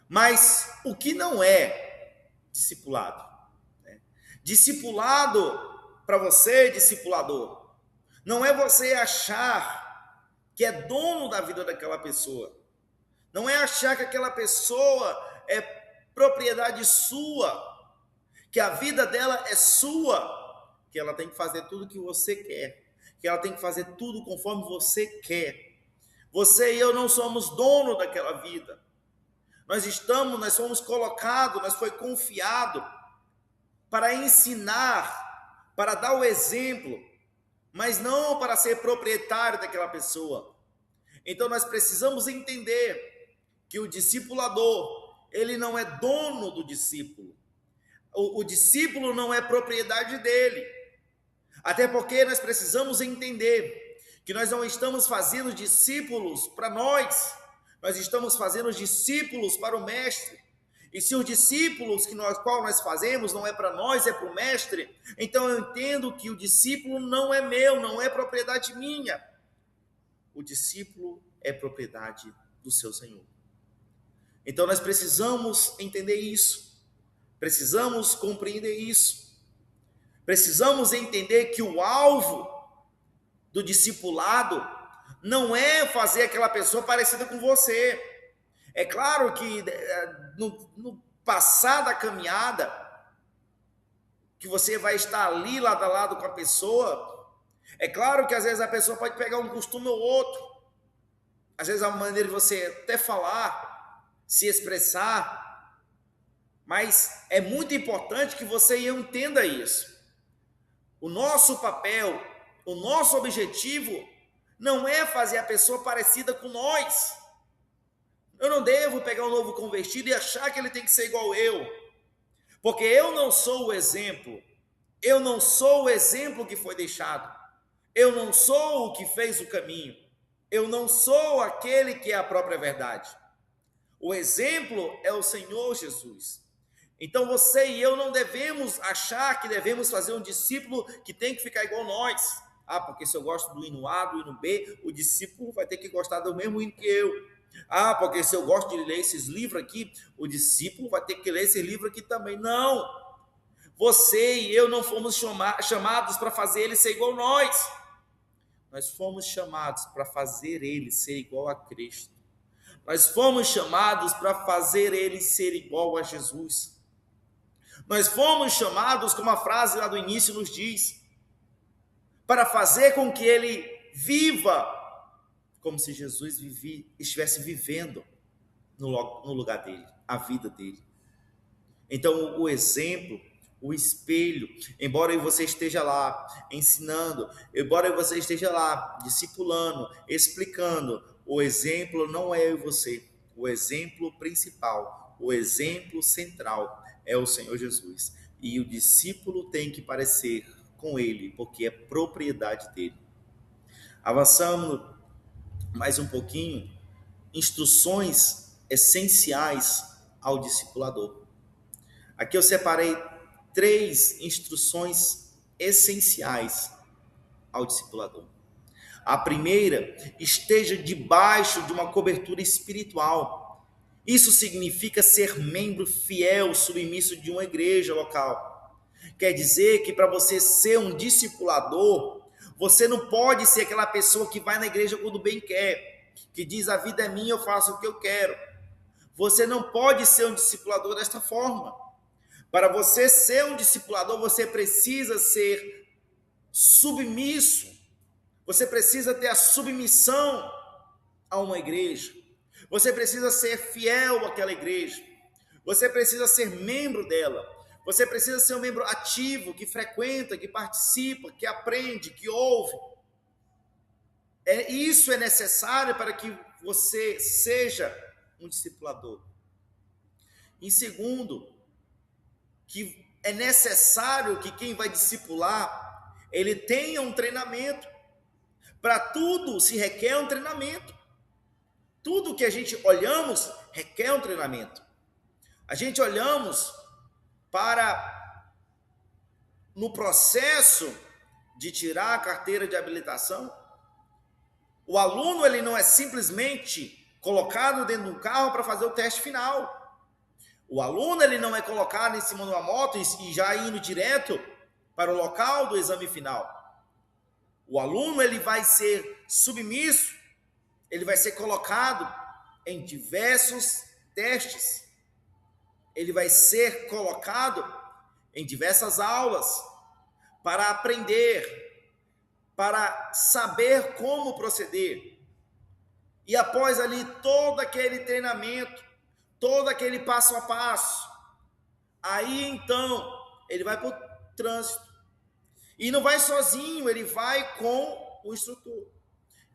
Mas o que não é discipulado? Né? Discipulado, para você, discipulador, não é você achar que é dono da vida daquela pessoa. Não é achar que aquela pessoa é propriedade sua, que a vida dela é sua, que ela tem que fazer tudo o que você quer, que ela tem que fazer tudo conforme você quer. Você e eu não somos dono daquela vida. Nós fomos colocados, nós foi confiado para ensinar, para dar o exemplo, mas não para ser proprietário daquela pessoa. Então nós precisamos entender que o discipulador, ele não é dono do discípulo. O discípulo não é propriedade dele. Até porque nós precisamos entender que nós não estamos fazendo discípulos para nós estamos fazendo discípulos para o mestre. E se os discípulos qual nós fazemos não é para nós, é para o mestre, então eu entendo que o discípulo não é meu, não é propriedade minha. O discípulo é propriedade do seu Senhor. Então nós precisamos entender isso, precisamos compreender isso, precisamos entender que o alvo do discipulado não é fazer aquela pessoa parecida com você. É claro que no passar da caminhada, que você vai estar ali lado a lado com a pessoa, é claro que às vezes a pessoa pode pegar um costume ou outro, às vezes a maneira de você até falar, se expressar, mas é muito importante que você e eu entenda isso. O nosso papel, o nosso objetivo não é fazer a pessoa parecida com nós. Eu não devo pegar um novo convertido e achar que ele tem que ser igual eu, porque eu não sou o exemplo, eu não sou o exemplo que foi deixado, eu não sou o que fez o caminho, eu não sou aquele que é a própria verdade. O exemplo é o Senhor Jesus. Então você e eu não devemos achar que devemos fazer um discípulo que tem que ficar igual nós. Porque se eu gosto do hino A, do hino B, o discípulo vai ter que gostar do mesmo hino que eu. Porque se eu gosto de ler esses livros aqui, o discípulo vai ter que ler esse livro aqui também. Não! Você e eu não fomos chamados para fazer ele ser igual a nós. Nós fomos chamados para fazer ele ser igual a Cristo. Nós fomos chamados para fazer ele ser igual a Jesus. Nós fomos chamados, como a frase lá do início nos diz, para fazer com que ele viva como se Jesus estivesse vivendo no lugar dele, a vida dele. Então, o exemplo, o espelho, embora você esteja lá ensinando, embora você esteja lá discipulando, explicando, o exemplo não é eu e você. O exemplo principal, o exemplo central é o Senhor Jesus. E o discípulo tem que parecer com ele, porque é propriedade dele. Avançamos mais um pouquinho. Instruções essenciais ao discipulador. Aqui eu separei 3 instruções essenciais ao discipulador. A primeira, esteja debaixo de uma cobertura espiritual. Isso significa ser membro fiel, submisso de uma igreja local. Quer dizer que para você ser um discipulador, você não pode ser aquela pessoa que vai na igreja quando bem quer, que diz a vida é minha, eu faço o que eu quero. Você não pode ser um discipulador desta forma. Para você ser um discipulador, você precisa ser submisso. Você precisa ter a submissão a uma igreja. Você precisa ser fiel àquela igreja. Você precisa ser membro dela. Você precisa ser um membro ativo, que frequenta, que participa, que aprende, que ouve. Isso é necessário para que você seja um discipulador. Em segundo, que é necessário que quem vai discipular, ele tenha um treinamento. Para tudo se requer um treinamento. Tudo que a gente olhamos requer um treinamento. A gente olhamos para, no processo de tirar a carteira de habilitação, o aluno ele não é simplesmente colocado dentro de um carro para fazer o teste final. O aluno ele não é colocado em cima de uma moto e já indo direto para o local do exame final. O aluno ele vai ser submisso, ele vai ser colocado em diversos testes. Ele vai ser colocado em diversas aulas para aprender, para saber como proceder. E após ali todo aquele treinamento, todo aquele passo a passo, aí então ele vai para o trânsito. E não vai sozinho, ele vai com o instrutor.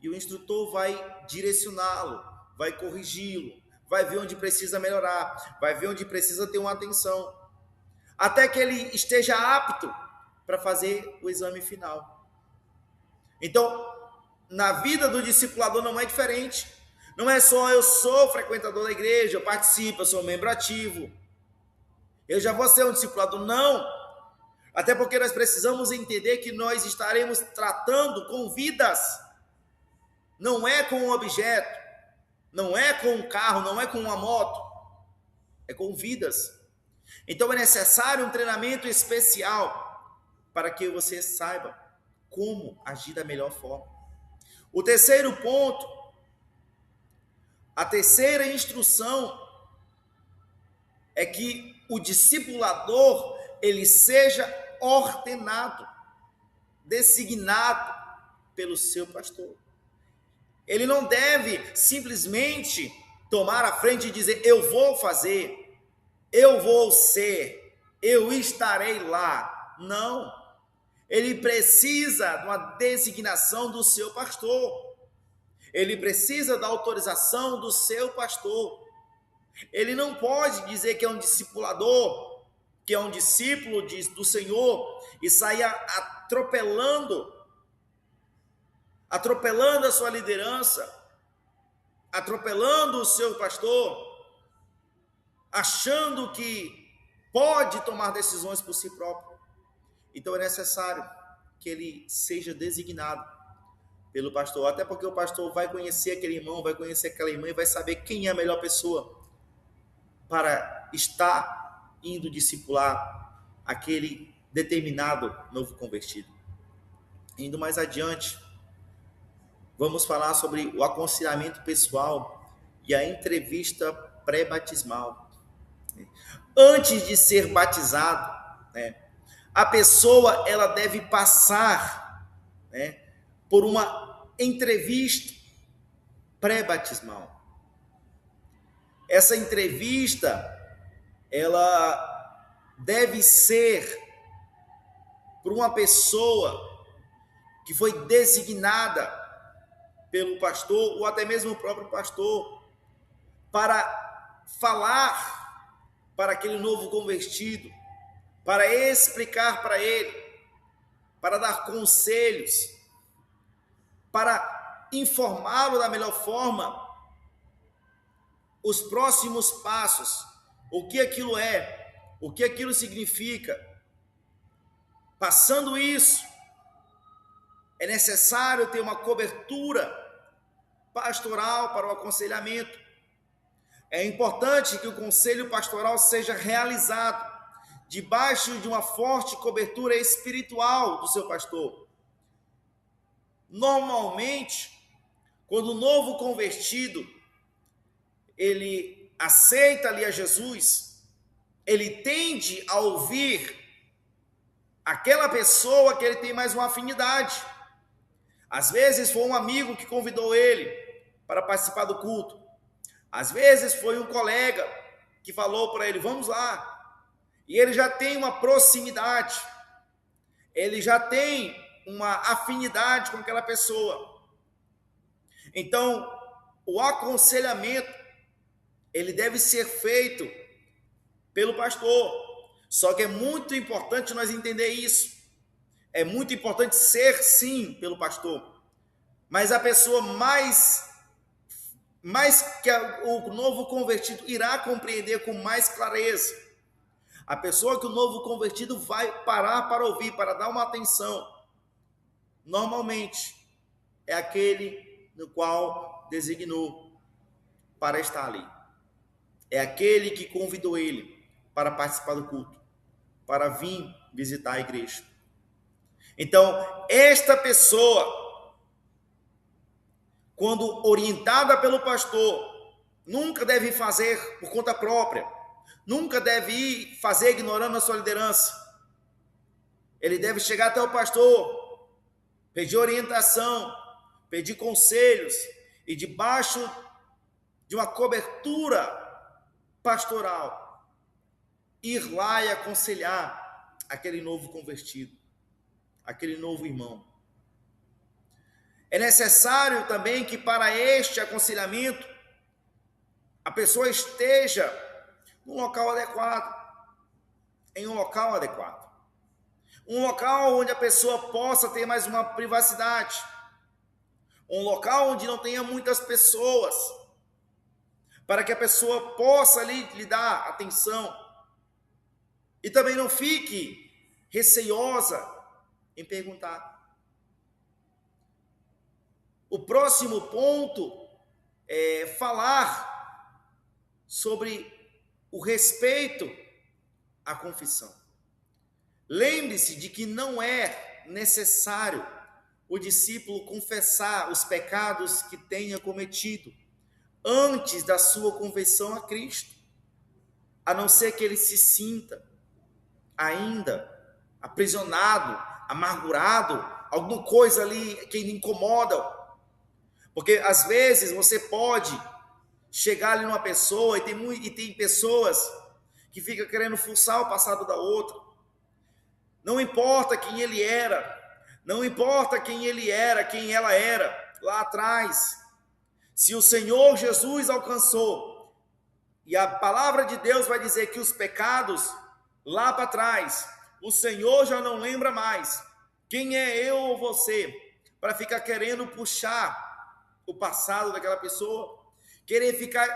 E o instrutor vai direcioná-lo, vai corrigi-lo, vai ver onde precisa melhorar, vai ver onde precisa ter uma atenção, até que ele esteja apto para fazer o exame final. Então, na vida do discipulador não é diferente. Não é só eu sou frequentador da igreja, eu participo, eu sou membro ativo, eu já vou ser um discipulador. Não. Até porque nós precisamos entender que nós estaremos tratando com vidas. Não é com um objeto, não é com um carro, não é com uma moto, é com vidas. Então é necessário um treinamento especial para que você saiba como agir da melhor forma. O terceiro ponto, a terceira instrução é que o discipulador ele seja ordenado, designado pelo seu pastor. Ele não deve simplesmente tomar a frente e dizer, eu vou fazer, eu vou ser, eu estarei lá. Não. Ele precisa de uma designação do seu pastor. Ele precisa da autorização do seu pastor. Ele não pode dizer que é um discipulador, que é um discípulo do Senhor e sair atropelando a sua liderança, atropelando o seu pastor, achando que pode tomar decisões por si próprio. Então é necessário que ele seja designado pelo pastor, até porque o pastor vai conhecer aquele irmão, vai conhecer aquela irmã e vai saber quem é a melhor pessoa para estar indo discipular aquele determinado novo convertido. Indo mais adiante, vamos falar sobre o aconselhamento pessoal e a entrevista pré-batismal. Antes de ser batizado, a pessoa ela deve passar né, por uma entrevista pré-batismal. Essa entrevista, ela deve ser por uma pessoa que foi designada pelo pastor ou até mesmo o próprio pastor para falar para aquele novo convertido, para explicar para ele, para dar conselhos, para informá-lo da melhor forma os próximos passos, o que aquilo é, o que aquilo significa. Passando isso, é necessário ter uma cobertura pastoral para o aconselhamento. É importante que o conselho pastoral seja realizado debaixo de uma forte cobertura espiritual do seu pastor. Normalmente, quando o novo convertido ele aceita ali a Jesus, ele tende a ouvir aquela pessoa que ele tem mais uma afinidade. Às vezes foi um amigo que convidou ele para participar do culto. Às vezes foi um colega que falou para ele, vamos lá. E ele já tem uma proximidade. Ele já tem uma afinidade com aquela pessoa. Então, o aconselhamento ele deve ser feito pelo pastor. Só que é muito importante nós entender isso. É muito importante ser, sim, pelo pastor. Mas a pessoa mais que o novo convertido irá compreender com mais clareza. A pessoa que o novo convertido vai parar para ouvir, para dar uma atenção, normalmente é aquele no qual designou para estar ali. É aquele que convidou ele para participar do culto, para vir visitar a igreja. Então, esta pessoa, quando orientada pelo pastor, nunca deve fazer por conta própria, nunca deve ir fazer ignorando a sua liderança. Ele deve chegar até o pastor, pedir orientação, pedir conselhos, e debaixo de uma cobertura pastoral, ir lá e aconselhar aquele novo convertido, aquele novo irmão. É necessário também que para este aconselhamento a pessoa esteja num local adequado, em um local adequado. Um local onde a pessoa possa ter mais uma privacidade. Um local onde não tenha muitas pessoas, para que a pessoa possa ali lhe dar atenção. E também não fique receiosa em perguntar. O próximo ponto é falar sobre o respeito à confissão. Lembre-se de que não é necessário o discípulo confessar os pecados que tenha cometido antes da sua conversão a Cristo, a não ser que ele se sinta ainda aprisionado, amargurado, alguma coisa ali que lhe incomoda. Porque às vezes você pode chegar ali numa pessoa e tem pessoas que ficam querendo fuçar o passado da outra. Não importa quem ele era, não importa quem ele era, quem ela era lá atrás. Se o Senhor Jesus alcançou, e a palavra de Deus vai dizer que os pecados lá para trás, o Senhor já não lembra mais. Quem é eu ou você para ficar querendo puxar o passado daquela pessoa, querer ficar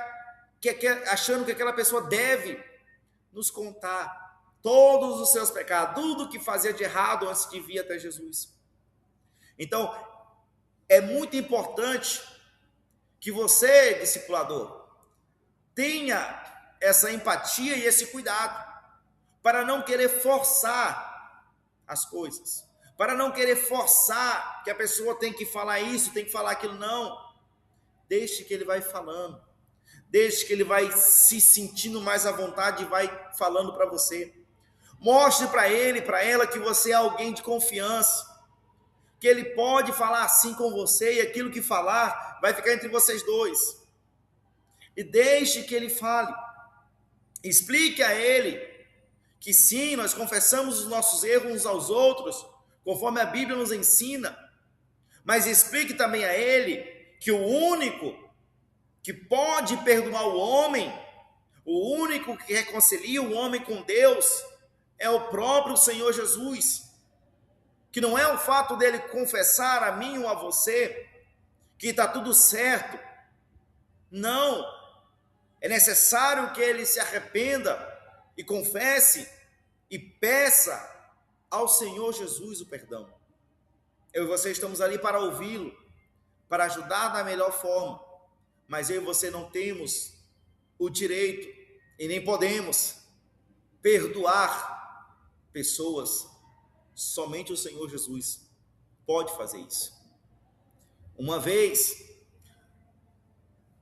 achando que aquela pessoa deve nos contar todos os seus pecados, tudo que fazia de errado antes de vir até Jesus. Então, é muito importante que você, discipulador, tenha essa empatia e esse cuidado para não querer forçar as coisas, para não querer forçar que a pessoa tem que falar isso, tem que falar aquilo. Não. Deixe que ele vai falando, deixe que ele vai se sentindo mais à vontade e vai falando para você. Mostre para ele, para ela, que você é alguém de confiança, que ele pode falar assim com você e aquilo que falar vai ficar entre vocês dois. E deixe que ele fale. Explique a ele que sim, nós confessamos os nossos erros uns aos outros, conforme a Bíblia nos ensina. Mas explique também a ele que o único que pode perdoar o homem, o único que reconcilia o homem com Deus, é o próprio Senhor Jesus. Que não é o fato dele confessar a mim ou a você que está tudo certo. Não. É necessário que ele se arrependa e confesse e peça ao Senhor Jesus o perdão. Eu e você estamos ali para ouvi-lo, para ajudar da melhor forma. Mas eu e você não temos o direito e nem podemos perdoar pessoas. Somente o Senhor Jesus pode fazer isso. Uma vez,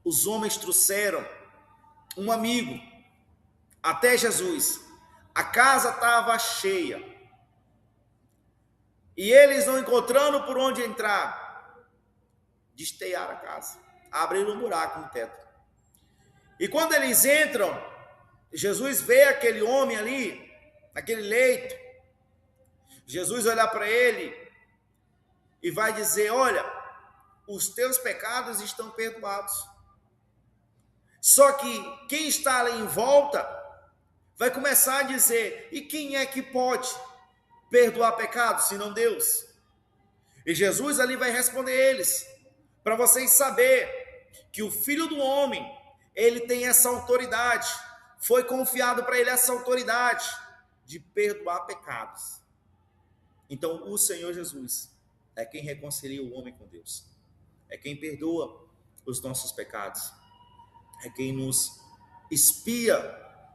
os homens trouxeram um amigo até Jesus. A casa estava cheia. E eles, não encontrando por onde entrar, desteiaram a casa, abriram um buraco no teto. E quando eles entram, Jesus vê aquele homem ali, naquele leito. Jesus olha para ele e vai dizer: olha, os teus pecados estão perdoados. Só que quem está ali em volta vai começar a dizer: e quem é que pode perdoar pecados, senão Deus? E Jesus ali vai responder eles, para vocês saberem que o Filho do Homem, ele tem essa autoridade, foi confiado para ele essa autoridade de perdoar pecados. Então, o Senhor Jesus é quem reconcilia o homem com Deus, é quem perdoa os nossos pecados, é quem nos expia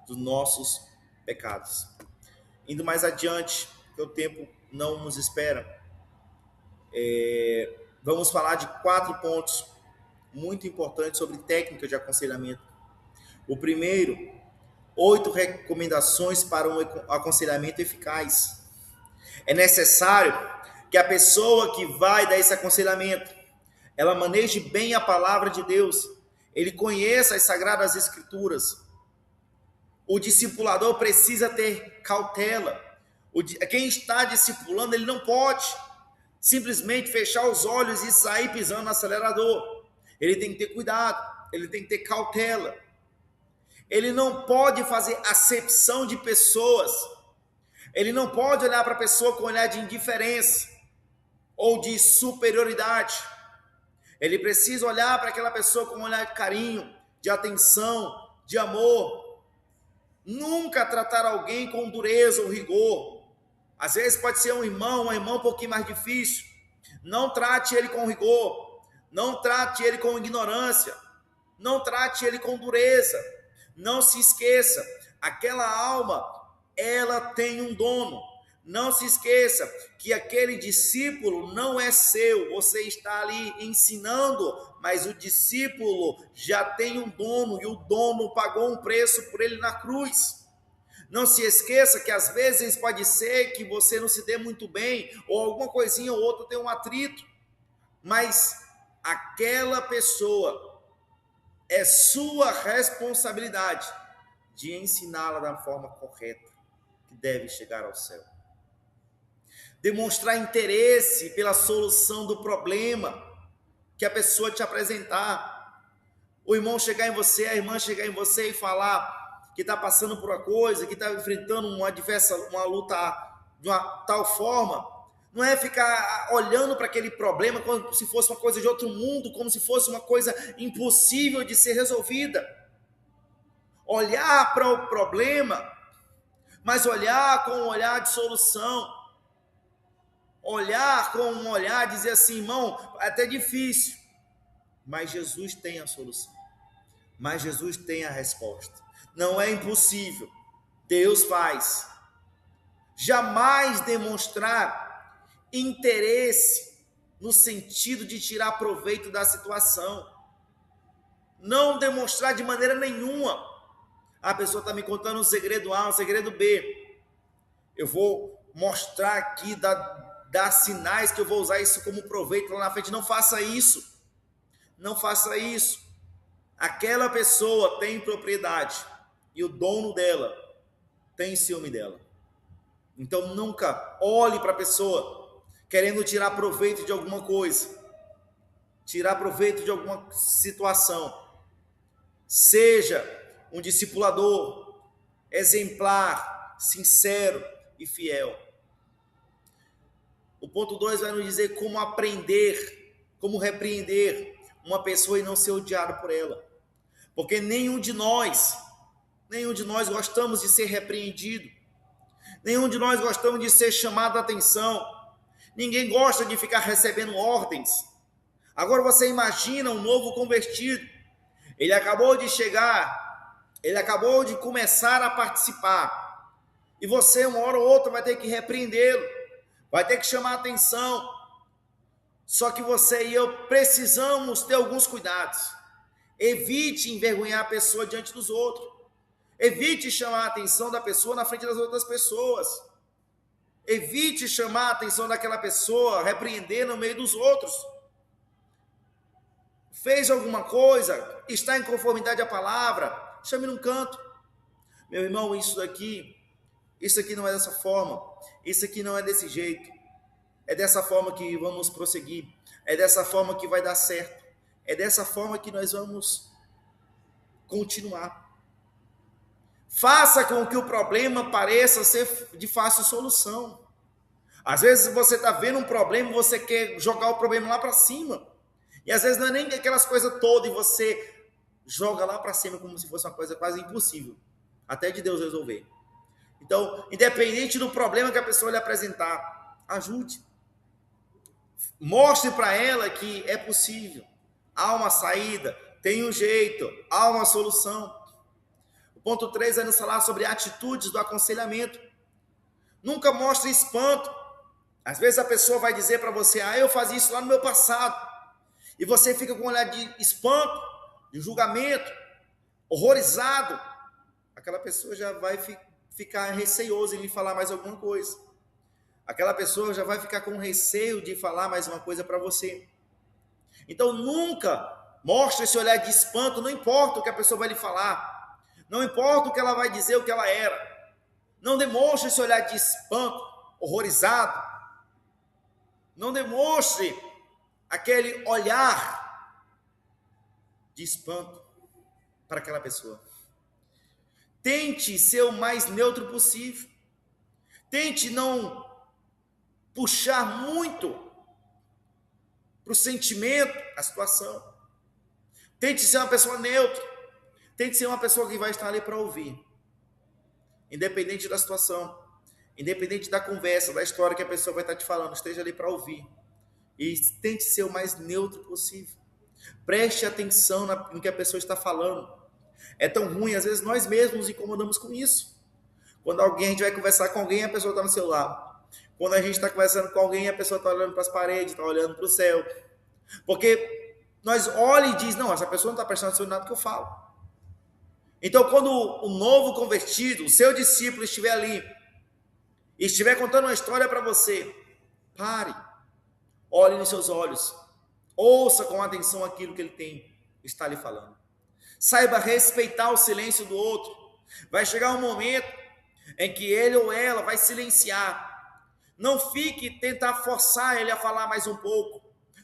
dos nossos pecados. Indo mais adiante, que o tempo não nos espera, vamos falar de 4 pontos muito importantes sobre técnica de aconselhamento. O primeiro, 8 recomendações para um aconselhamento eficaz. É necessário que a pessoa que vai dar esse aconselhamento, ela maneje bem a palavra de Deus, ele conheça as Sagradas Escrituras. O discipulador precisa ter cautela. Quem está discipulando, ele não pode simplesmente fechar os olhos e sair pisando no acelerador. Ele tem que ter cuidado, ele tem que ter cautela. Ele não pode fazer acepção de pessoas. Ele não pode olhar para a pessoa com um olhar de indiferença ou de superioridade. Ele precisa olhar para aquela pessoa com um olhar de carinho, de atenção, de amor. Nunca tratar alguém com dureza ou rigor. Às vezes pode ser um irmão, uma irmã um pouquinho mais difícil. Não trate ele com rigor. Não trate ele com ignorância. Não trate ele com dureza. Não se esqueça, aquela alma, ela tem um dono. Não se esqueça que aquele discípulo não é seu. Você está ali ensinando, mas o discípulo já tem um dono e o dono pagou um preço por ele na cruz. Não se esqueça que às vezes pode ser que você não se dê muito bem, ou alguma coisinha ou outra tem um atrito, mas aquela pessoa é sua responsabilidade de ensiná-la da forma correta, que deve chegar ao céu. Demonstrar interesse pela solução do problema que a pessoa te apresentar. O irmão chegar em você, a irmã chegar em você e falar que está passando por uma coisa, que está enfrentando uma luta de uma tal forma, não é ficar olhando para aquele problema como se fosse uma coisa de outro mundo, como se fosse uma coisa impossível de ser resolvida. Olhar para o problema, mas olhar com um olhar de solução. Olhar com um olhar, dizer assim, irmão, é até difícil, mas Jesus tem a solução. Mas Jesus tem a resposta. Não é impossível. Deus faz. Jamais demonstrar interesse no sentido de tirar proveito da situação. Não demonstrar de maneira nenhuma. A pessoa está me contando um segredo A, um segredo B. Eu vou mostrar aqui da dar sinais que eu vou usar isso como proveito lá na frente. Não faça isso. Não faça isso. Aquela pessoa tem propriedade e o dono dela tem ciúme dela. Então nunca olhe para a pessoa querendo tirar proveito de alguma coisa, tirar proveito de alguma situação. Seja um discipulador exemplar, sincero e fiel. O ponto 2 vai nos dizer como aprender, como repreender uma pessoa e não ser odiado por ela. Porque nenhum de nós gostamos de ser repreendido. Nenhum de nós gostamos de ser chamado a atenção. Ninguém gosta de ficar recebendo ordens. Agora você imagina um novo convertido. Ele acabou de chegar, ele acabou de começar a participar. E você, uma hora ou outra, vai ter que repreendê-lo, vai ter que chamar a atenção. Só que você e eu precisamos ter alguns cuidados. Evite envergonhar a pessoa diante dos outros. Evite chamar a atenção da pessoa na frente das outras pessoas. Evite chamar a atenção daquela pessoa, repreender no meio dos outros. Fez alguma coisa, está em conformidade à palavra, chame num canto. Meu irmão, isso aqui não é dessa forma, isso aqui não é desse jeito. É dessa forma que vamos prosseguir, é dessa forma que vai dar certo, é dessa forma que nós vamos continuar. Faça com que o problema pareça ser de fácil solução. Às vezes você está vendo um problema e você quer jogar o problema lá para cima. E às vezes não é nem aquelas coisas todas e você joga lá para cima como se fosse uma coisa quase impossível, até de Deus resolver. Então, independente do problema que a pessoa lhe apresentar, ajude. Mostre para ela que é possível. Há uma saída, tem um jeito, há uma solução. O ponto 3 vai nos falar sobre atitudes do aconselhamento. Nunca mostre espanto. Às vezes a pessoa vai dizer para você, eu fazia isso lá no meu passado. E você fica com um olhar de espanto, de julgamento, horrorizado. Aquela pessoa já vai ficar receosa em lhe falar mais alguma coisa. Aquela pessoa já vai ficar com receio de falar mais uma coisa para você. Então nunca mostre esse olhar de espanto, não importa o que a pessoa vai lhe falar. Não importa o que ela vai dizer, o que ela era. Não demonstre esse olhar de espanto, horrorizado. Não demonstre aquele olhar de espanto para aquela pessoa. Tente ser o mais neutro possível. Tente não puxar muito para o sentimento, a situação. Tente ser uma pessoa neutra. Tente ser uma pessoa que vai estar ali para ouvir. Independente da situação, independente da conversa, da história que a pessoa vai estar te falando, esteja ali para ouvir. E tente ser o mais neutro possível. Preste atenção no que a pessoa está falando. É tão ruim, às vezes nós mesmos nos incomodamos com isso. Quando a gente vai conversar com alguém, a pessoa está no celular. Quando a gente está conversando com alguém, a pessoa está olhando para as paredes, está olhando para o céu. Porque nós olhamos e diz, não, essa pessoa não está prestando atenção em nada que eu falo. Então, quando o novo convertido, o seu discípulo estiver ali, e estiver contando uma história para você, pare. Olhe nos seus olhos, ouça com atenção aquilo que ele está lhe falando. Saiba respeitar o silêncio do outro. Vai chegar um momento em que ele ou ela vai silenciar. Não fique tentar forçar ele a falar mais um pouco.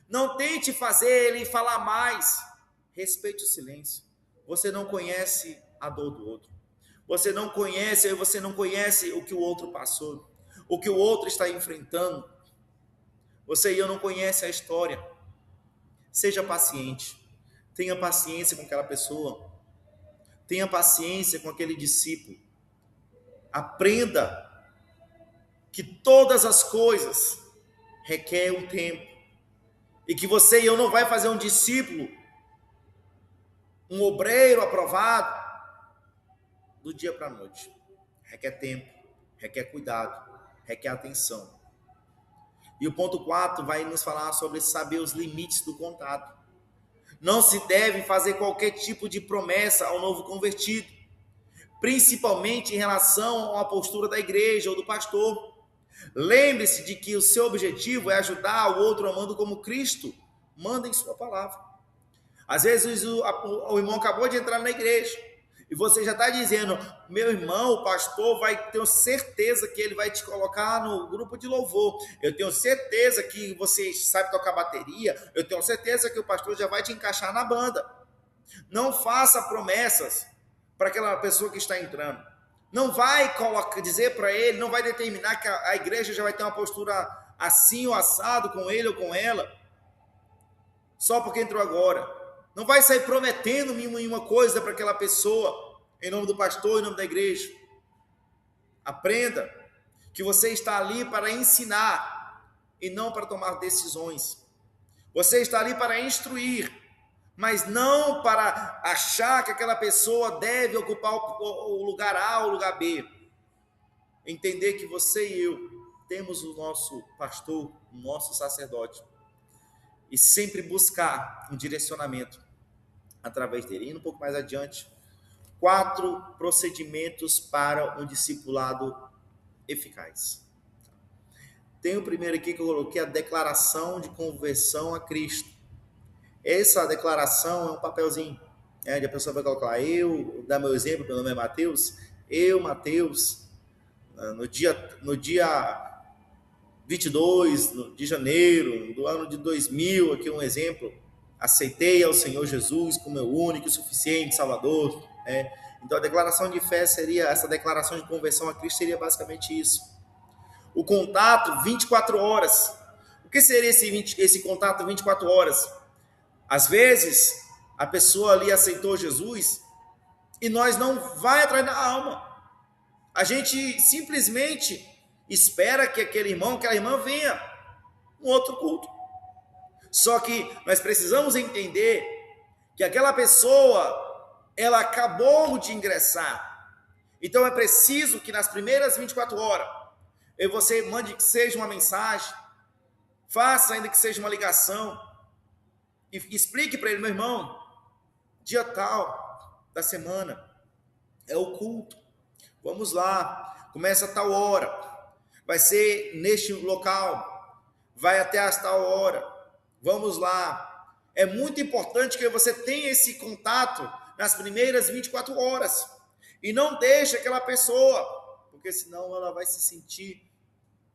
Não tente fazer ele falar mais. Respeite o silêncio. Você não conhece a dor do outro. Você não conhece o que o outro passou, o que o outro está enfrentando. Você e eu não conhecem a história. Seja paciente. Tenha paciência com aquela pessoa. Tenha paciência com aquele discípulo. Aprenda que todas as coisas requerem um tempo. E que você e eu não vai fazer um discípulo, um obreiro aprovado, do dia para a noite. Requer tempo, requer cuidado, requer atenção. E o ponto 4 vai nos falar sobre saber os limites do contato. Não se deve fazer qualquer tipo de promessa ao novo convertido, principalmente em relação à postura da igreja ou do pastor. Lembre-se de que o seu objetivo é ajudar o outro amando como Cristo manda em sua palavra. Às vezes o irmão acabou de entrar na igreja e você já está dizendo: meu irmão, o pastor vai ter certeza que ele vai te colocar no grupo de louvor. Eu tenho certeza que você sabe tocar bateria. Eu tenho certeza que o pastor já vai te encaixar na banda. Não faça promessas para aquela pessoa que está entrando. Não vai dizer para ele, não vai determinar que a igreja já vai ter uma postura assim ou assado com ele ou com ela, só porque entrou agora. Não vai sair prometendo nenhuma coisa para aquela pessoa, em nome do pastor, em nome da igreja. Aprenda que você está ali para ensinar e não para tomar decisões. Você está ali para instruir, mas não para achar que aquela pessoa deve ocupar o lugar A ou o lugar B. Entender que você e eu temos o nosso pastor, o nosso sacerdote, e sempre buscar um direcionamento através dele. Indo um pouco mais adiante, 4 procedimentos para um discipulado eficaz. Tem o primeiro aqui que eu coloquei, a declaração de conversão a Cristo. Essa declaração é um papelzinho, onde a pessoa vai colocar: eu, dar meu exemplo, meu nome é Mateus, eu, Mateus, no dia 22 de janeiro do ano de 2000, aqui um exemplo, aceitei ao Senhor Jesus como meu único e suficiente Salvador. Então a declaração de fé seria, essa declaração de conversão a Cristo seria basicamente isso. O contato 24 horas. O que seria esse contato 24 horas? Às vezes, a pessoa ali aceitou Jesus e nós não vai atrás da alma. A gente simplesmente espera que aquele irmão, aquela irmã venha um outro culto. Só que nós precisamos entender que aquela pessoa, ela acabou de ingressar. Então é preciso que nas primeiras 24 horas, você mande que seja uma mensagem, faça ainda que seja uma ligação, e explique para ele: meu irmão, dia tal da semana é o culto, vamos lá, começa a tal hora, vai ser neste local, vai até a tal hora, vamos lá. É muito importante que você tenha esse contato nas primeiras 24 horas e não deixe aquela pessoa, porque senão ela vai se sentir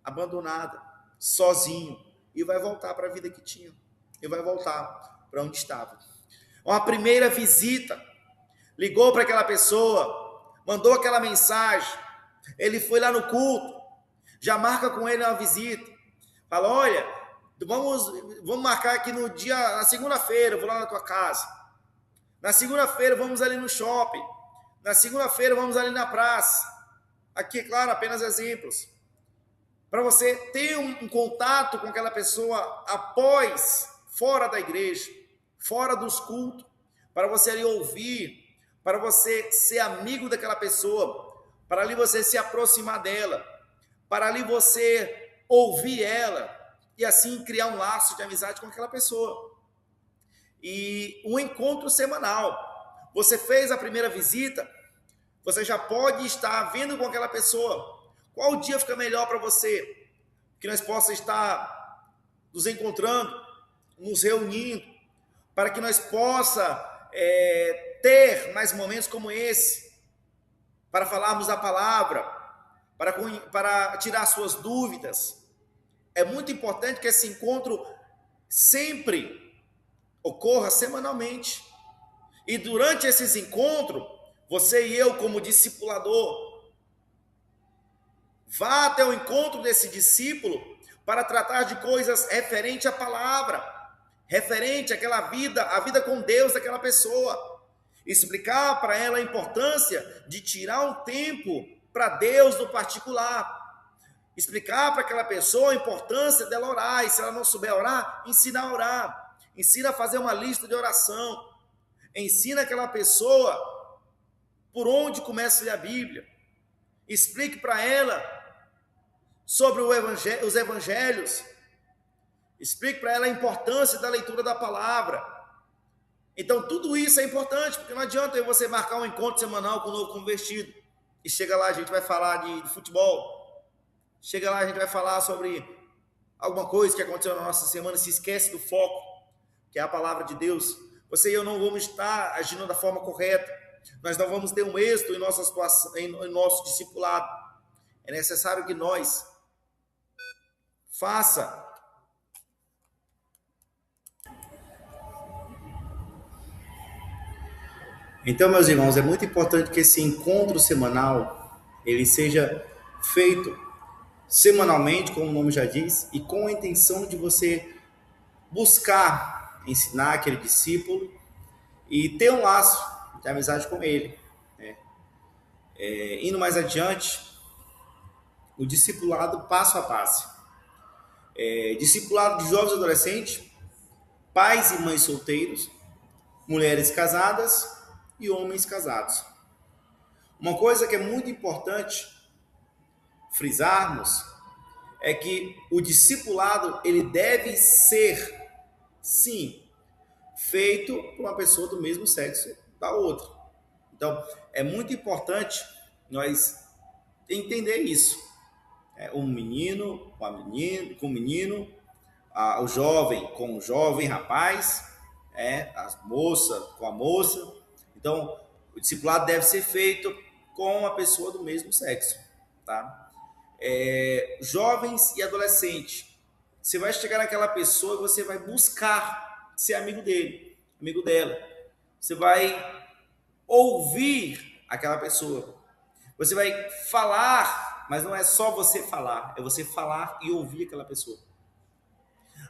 abandonada, sozinho, e vai voltar para a vida que tinha, e vai voltar para onde estava. Uma primeira visita, ligou para aquela pessoa, mandou aquela mensagem, ele foi lá no culto, já marca com ele uma visita, fala: olha, vamos marcar aqui na segunda-feira, eu vou lá na tua casa, na segunda-feira vamos ali no shopping, na segunda-feira vamos ali na praça. Aqui, é claro, apenas exemplos, para você ter um contato com aquela pessoa após, fora da igreja, fora dos cultos, para você ali ouvir, para você ser amigo daquela pessoa, para ali você se aproximar dela, para ali você ouvir ela e assim criar um laço de amizade com aquela pessoa. E um encontro semanal. Você fez a primeira visita, você já pode estar vendo com aquela pessoa qual dia fica melhor para você, que nós possamos estar nos encontrando, nos reunindo, para que nós possamos ter mais momentos como esse, para falarmos da palavra, para tirar suas dúvidas. É muito importante que esse encontro sempre ocorra semanalmente. E durante esses encontros, você e eu, como discipulador, vá até o encontro desse discípulo para tratar de coisas referente à palavra, referente àquela vida, a vida com Deus daquela pessoa. Explicar para ela a importância de tirar um tempo para Deus no particular. Explicar para aquela pessoa a importância dela orar. E se ela não souber orar, ensina a orar. Ensina a fazer uma lista de oração. Ensina aquela pessoa por onde começa a ler a Bíblia. Explique para ela sobre os evangelhos. Explique para ela a importância da leitura da palavra. Então, tudo isso é importante, porque não adianta você marcar um encontro semanal com o novo convertido e chega lá, a gente vai falar de futebol. Chega lá, a gente vai falar sobre alguma coisa que aconteceu na nossa semana, se esquece do foco, que é a palavra de Deus. Você e eu não vamos estar agindo da forma correta. Nós não vamos ter um êxito em nossa situação, em nosso discipulado. É necessário que nós faça. Então, meus irmãos, é muito importante que esse encontro semanal ele seja feito semanalmente, como o nome já diz, e com a intenção de você buscar ensinar aquele discípulo e ter um laço de amizade com ele. Né? Indo mais adiante, o discipulado passo a passo. Discipulado de jovens e adolescentes, pais e mães solteiros, mulheres casadas e homens casados. Uma coisa que é muito importante frisarmos é que o discipulado ele deve ser, sim, feito por uma pessoa do mesmo sexo da outra. Então, é muito importante nós entender isso. Um menino com a menina, com o menino, o jovem com o jovem rapaz, a moça com a moça. Então, o discipulado deve ser feito com uma pessoa do mesmo sexo, tá? Jovens e adolescentes, você vai chegar naquela pessoa e você vai buscar ser amigo dele, amigo dela. Você vai ouvir aquela pessoa. Você vai falar, mas não é só você falar, é você falar e ouvir aquela pessoa.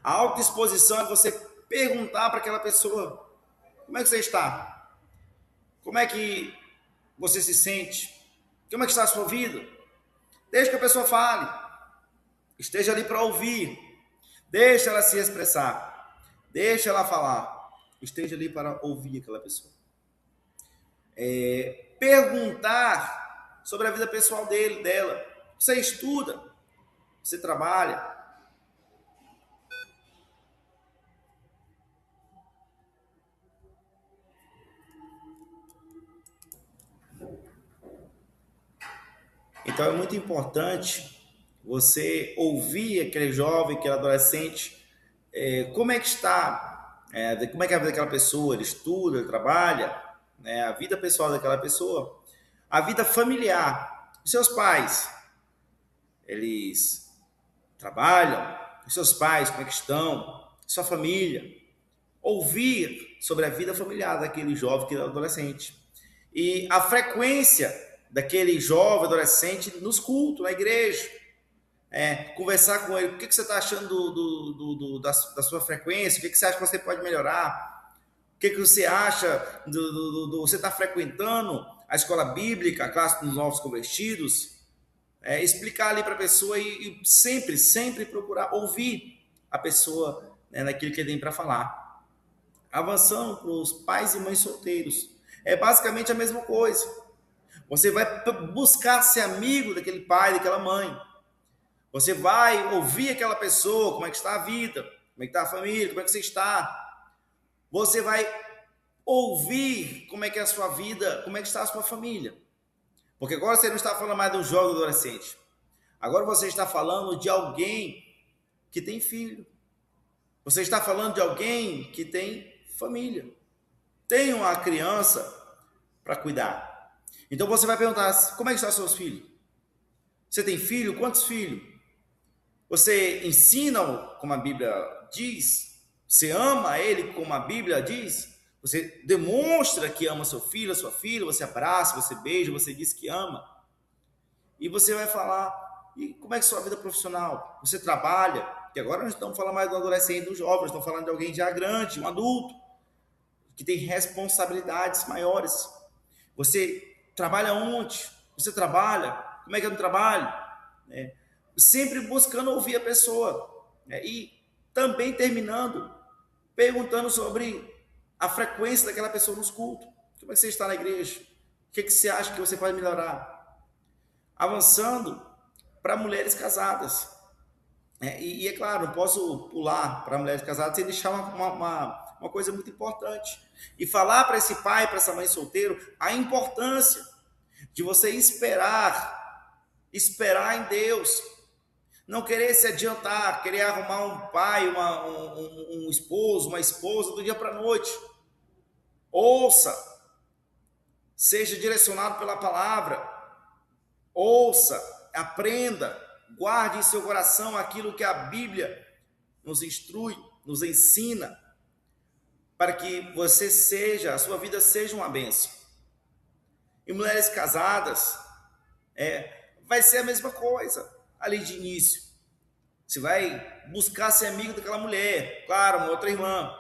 A autoexposição é você perguntar para aquela pessoa: como é que você está? Como é que você se sente? Como é que está a sua vida? Deixa que a pessoa fale. Esteja ali para ouvir. Deixa ela se expressar. Deixa ela falar. Esteja ali para ouvir aquela pessoa. Perguntar sobre a vida pessoal dela. Você estuda? Você trabalha? Então é muito importante você ouvir aquele jovem, aquele adolescente, como é que está, como é que é a vida daquela pessoa, ele estuda, ele trabalha, né, a vida pessoal daquela pessoa, a vida familiar, os seus pais, eles trabalham, os seus pais, como é que estão, sua família, ouvir sobre a vida familiar daquele jovem, daquele adolescente, e a frequência daquele jovem, adolescente nos cultos, na igreja, conversar com ele, o que você está achando da sua frequência, o que você acha que você pode melhorar, o que você acha você está frequentando a escola bíblica, a classe dos novos convertidos, explicar ali para a pessoa e sempre procurar ouvir a pessoa, né, naquilo que ele tem para falar. Avançando para os pais e mães solteiros, é basicamente a mesma coisa. Você vai buscar ser amigo daquele pai, daquela mãe. Você vai ouvir aquela pessoa, como é que está a vida, como é que está a família, como é que você está. Você vai ouvir como é que é a sua vida, como é que está a sua família. Porque agora você não está falando mais do jovem adolescente. Agora você está falando de alguém que tem filho. Você está falando de alguém que tem família. Tem uma criança para cuidar. Então você vai perguntar, como é que estão seus filhos? Você tem filho? Quantos filhos? Você ensina como a Bíblia diz? Você ama ele como a Bíblia diz? Você demonstra que ama seu filho, a sua filha, você abraça, você beija, você diz que ama. E você vai falar, e como é que é a sua vida profissional? Você trabalha? Porque agora não estamos falando mais do adolescente, do jovem, estamos falando de alguém já grande, um adulto, que tem responsabilidades maiores. Você trabalha onde? Você trabalha? Como é que é no trabalho? Sempre buscando ouvir a pessoa. E também terminando, perguntando sobre a frequência daquela pessoa nos cultos. Como é que você está na igreja? O que você acha que você pode melhorar? Avançando para mulheres casadas. E é claro, não posso pular para mulheres casadas sem deixar uma coisa muito importante. E falar para esse pai, para essa mãe solteiro, a importância de você esperar em Deus. Não querer se adiantar, querer arrumar um pai, um esposo, uma esposa do dia para a noite. Ouça, seja direcionado pela palavra. Ouça, aprenda, guarde em seu coração aquilo que a Bíblia nos instrui, nos ensina, para que você seja, a sua vida seja uma bênção. E mulheres casadas, vai ser a mesma coisa ali de início. Você vai buscar ser amigo daquela mulher, claro, uma outra irmã.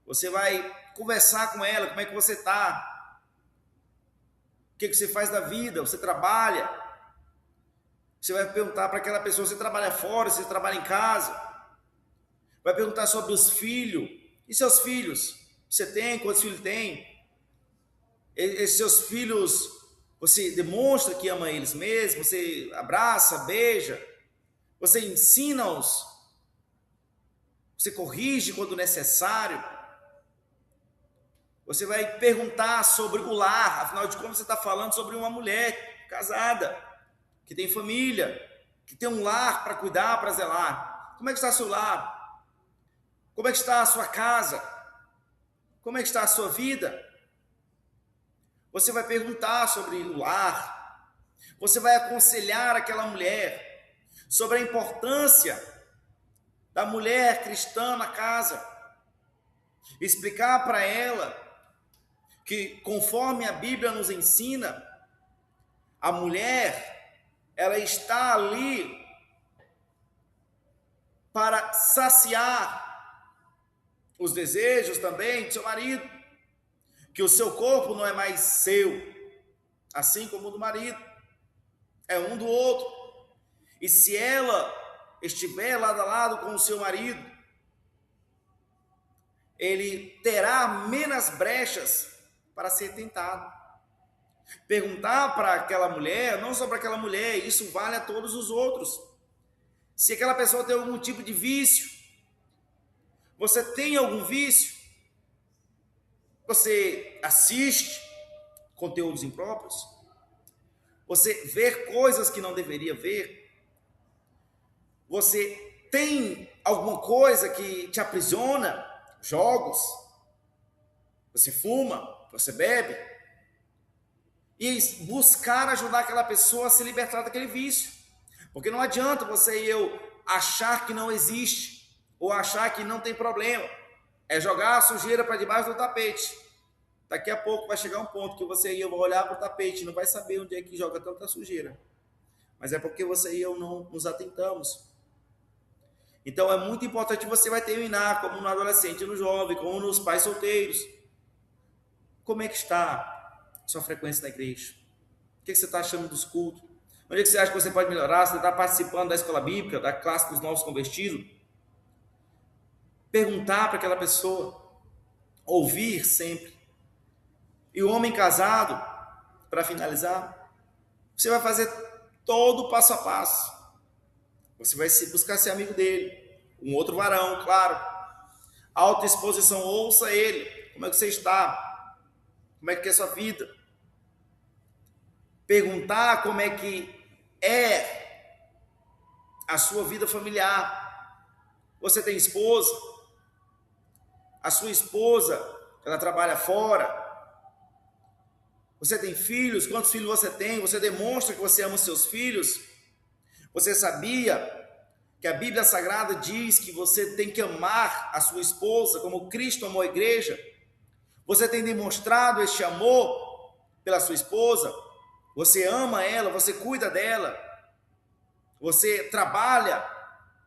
Você vai conversar com ela, como é que você está? O que você faz da vida? Você trabalha? Você vai perguntar para aquela pessoa, você trabalha fora, você trabalha em casa? Vai perguntar sobre os filhos. E seus filhos? Você tem? Quantos filhos tem? E seus filhos, você demonstra que ama eles mesmos? Você abraça, beija? Você ensina-os? Você corrige quando necessário? Você vai perguntar sobre o lar, afinal de contas você está falando sobre uma mulher casada, que tem família, que tem um lar para cuidar, para zelar. Como é que está seu lar? Como é que está a sua casa? Como é que está a sua vida? Você vai perguntar sobre o lar. Você vai aconselhar aquela mulher sobre a importância da mulher cristã na casa. Explicar para ela que, conforme a Bíblia nos ensina, a mulher, ela está ali para saciar os desejos também do seu marido, que o seu corpo não é mais seu, assim como o do marido, é um do outro. E se ela estiver lado a lado com o seu marido, ele terá menos brechas para ser tentado. Perguntar para aquela mulher, não só para aquela mulher, isso vale a todos os outros. Se aquela pessoa tem algum tipo de vício, você tem algum vício? Você assiste conteúdos impróprios? Você vê coisas que não deveria ver? Você tem alguma coisa que te aprisiona? Jogos? Você fuma? Você bebe? E buscar ajudar aquela pessoa a se libertar daquele vício. Porque não adianta você e eu achar que não existe, ou achar que não tem problema. É jogar a sujeira para debaixo do tapete. Daqui a pouco vai chegar um ponto que você e eu vou olhar para o tapete e não vai saber onde é que joga tanta sujeira. Mas é porque você e eu não nos atentamos. Então é muito importante, você vai terminar como no adolescente, no jovem, como nos pais solteiros. Como é que está a sua frequência na igreja? O que você está achando dos cultos? Onde é que você acha que você pode melhorar? Você está participando da escola bíblica, da classe dos novos convertidos? Perguntar para aquela pessoa, ouvir sempre. E o homem casado, para finalizar, você vai fazer todo o passo a passo. Você vai buscar ser amigo dele, um outro varão, claro. Autoexposição, ouça ele. Como é que você está? Como é que é a sua vida? Perguntar como é que é a sua vida familiar. Você tem esposa? A sua esposa, ela trabalha fora? Você tem filhos? Quantos filhos você tem? Você demonstra que você ama os seus filhos? Você sabia que a Bíblia Sagrada diz que você tem que amar a sua esposa como Cristo amou a igreja? Você tem demonstrado este amor pela sua esposa? Você ama ela, você cuida dela, você trabalha,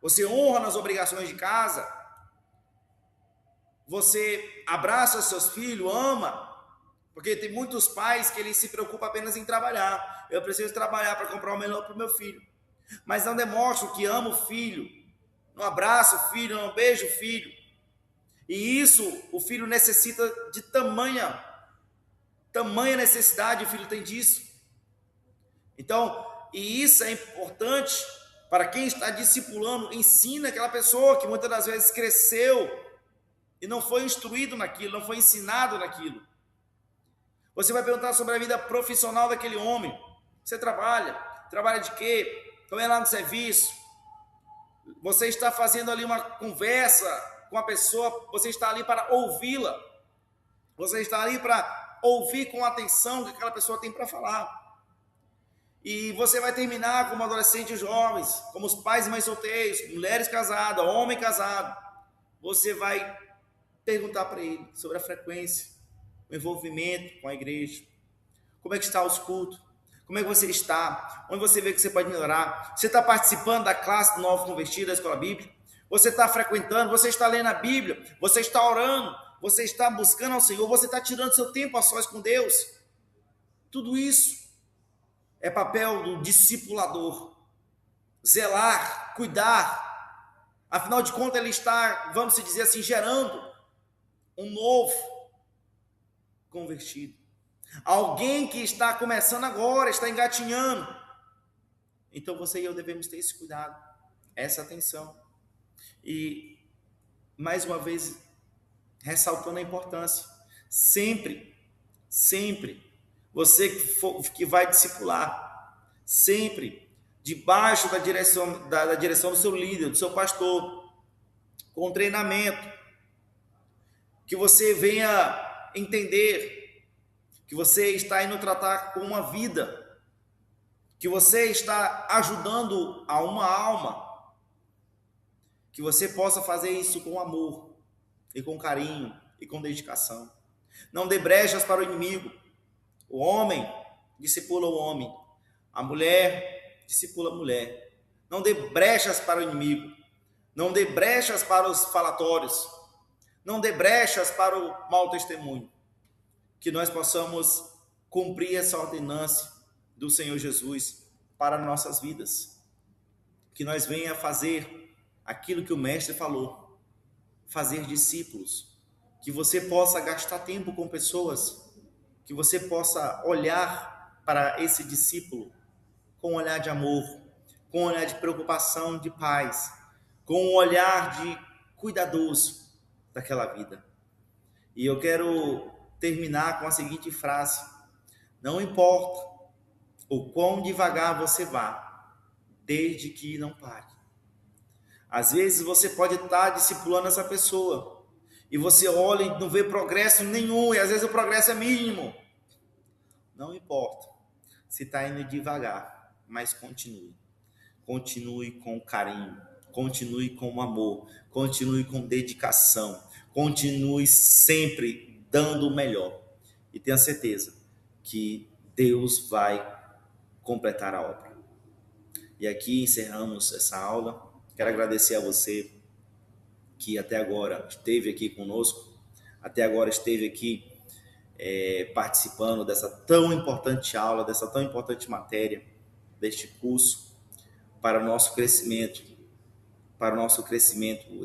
você honra nas obrigações de casa, você abraça seus filhos, ama. Porque tem muitos pais que eles se preocupam apenas em trabalhar. Eu preciso trabalhar para comprar o melhor para o meu filho. Mas não demonstram que ama o filho, não abraça o filho, não beija o filho. E isso, o filho necessita de tamanha necessidade, o filho tem disso. Então, e isso é importante para quem está discipulando, ensina aquela pessoa que muitas das vezes cresceu e não foi instruído naquilo, não foi ensinado naquilo. Você vai perguntar sobre a vida profissional daquele homem. Você trabalha? Trabalha de quê? Como é lá no serviço? Você está fazendo ali uma conversa com a pessoa, você está ali para ouvi-la. Você está ali para ouvir com atenção o que aquela pessoa tem para falar. E você vai terminar como adolescentes jovens, como os pais e mães solteiros, mulheres casadas, homem casado. Você vai perguntar para ele sobre a frequência, o envolvimento com a igreja. Como é que está os cultos? Como é que você está? Onde você vê que você pode melhorar? Você está participando da classe do Novo Convertido, da Escola Bíblica? Você está frequentando? Você está lendo a Bíblia? Você está orando? Você está buscando ao Senhor? Você está tirando seu tempo a sós com Deus? Tudo isso é papel do discipulador. Zelar, cuidar. Afinal de contas, ele está, vamos dizer assim, gerando um novo convertido. Alguém que está começando agora, está engatinhando. Então você e eu devemos ter esse cuidado, essa atenção. E, mais uma vez, ressaltando a importância. Sempre, você que vai discipular, sempre debaixo da direção do seu líder, do seu pastor, com treinamento, que você venha entender que você está indo tratar com uma vida, que você está ajudando a uma alma, que você possa fazer isso com amor, e com carinho, e com dedicação. Não dê brechas para o inimigo. O homem discipula o homem, a mulher discipula a mulher. Não dê brechas para o inimigo, não dê brechas para os falatórios, não dê brechas para o mau testemunho. Que nós possamos cumprir essa ordenança do Senhor Jesus para nossas vidas. Que nós venha fazer aquilo que o Mestre falou, fazer discípulos. Que você possa gastar tempo com pessoas, que você possa olhar para esse discípulo com um olhar de amor, com um olhar de preocupação, de paz, com um olhar de cuidadoso daquela vida. E eu quero terminar com a seguinte frase: não importa o quão devagar você vá, desde que não pare. Às vezes você pode estar discipulando essa pessoa e você olha e não vê progresso nenhum, e às vezes o progresso é mínimo. Não importa se está indo devagar, mas continue. Continue com carinho, continue com amor, continue com dedicação, continue sempre dando o melhor. E tenha certeza que Deus vai completar a obra. E aqui encerramos essa aula. Quero agradecer a você que até agora esteve aqui conosco, até agora esteve aqui participando dessa tão importante aula, dessa tão importante matéria, deste curso, para o nosso crescimento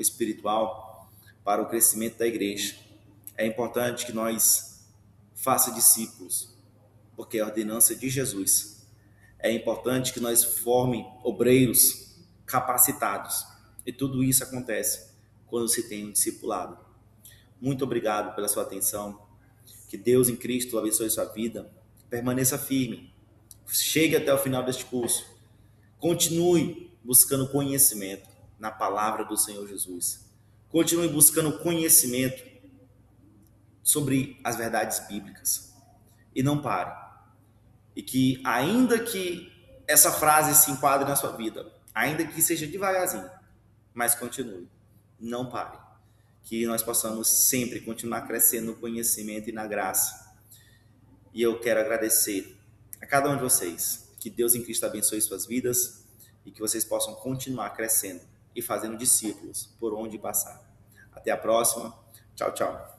espiritual, para o crescimento da igreja. É importante que nós façamos discípulos, porque é a ordenança de Jesus. É importante que nós formemos obreiros capacitados, e tudo isso acontece quando se tem um discipulado. Muito obrigado pela sua atenção. Que Deus em Cristo abençoe sua vida. Permaneça firme. Chegue até o final deste curso. Continue buscando conhecimento na palavra do Senhor Jesus. Continue buscando conhecimento sobre as verdades bíblicas. E não pare. E que, ainda que essa frase se enquadre na sua vida, ainda que seja devagarzinho, mas continue. Não pare. Que nós possamos sempre continuar crescendo no conhecimento e na graça. E eu quero agradecer a cada um de vocês. Que Deus em Cristo abençoe suas vidas e que vocês possam continuar crescendo e fazendo discípulos por onde passar. Até a próxima. Tchau, tchau.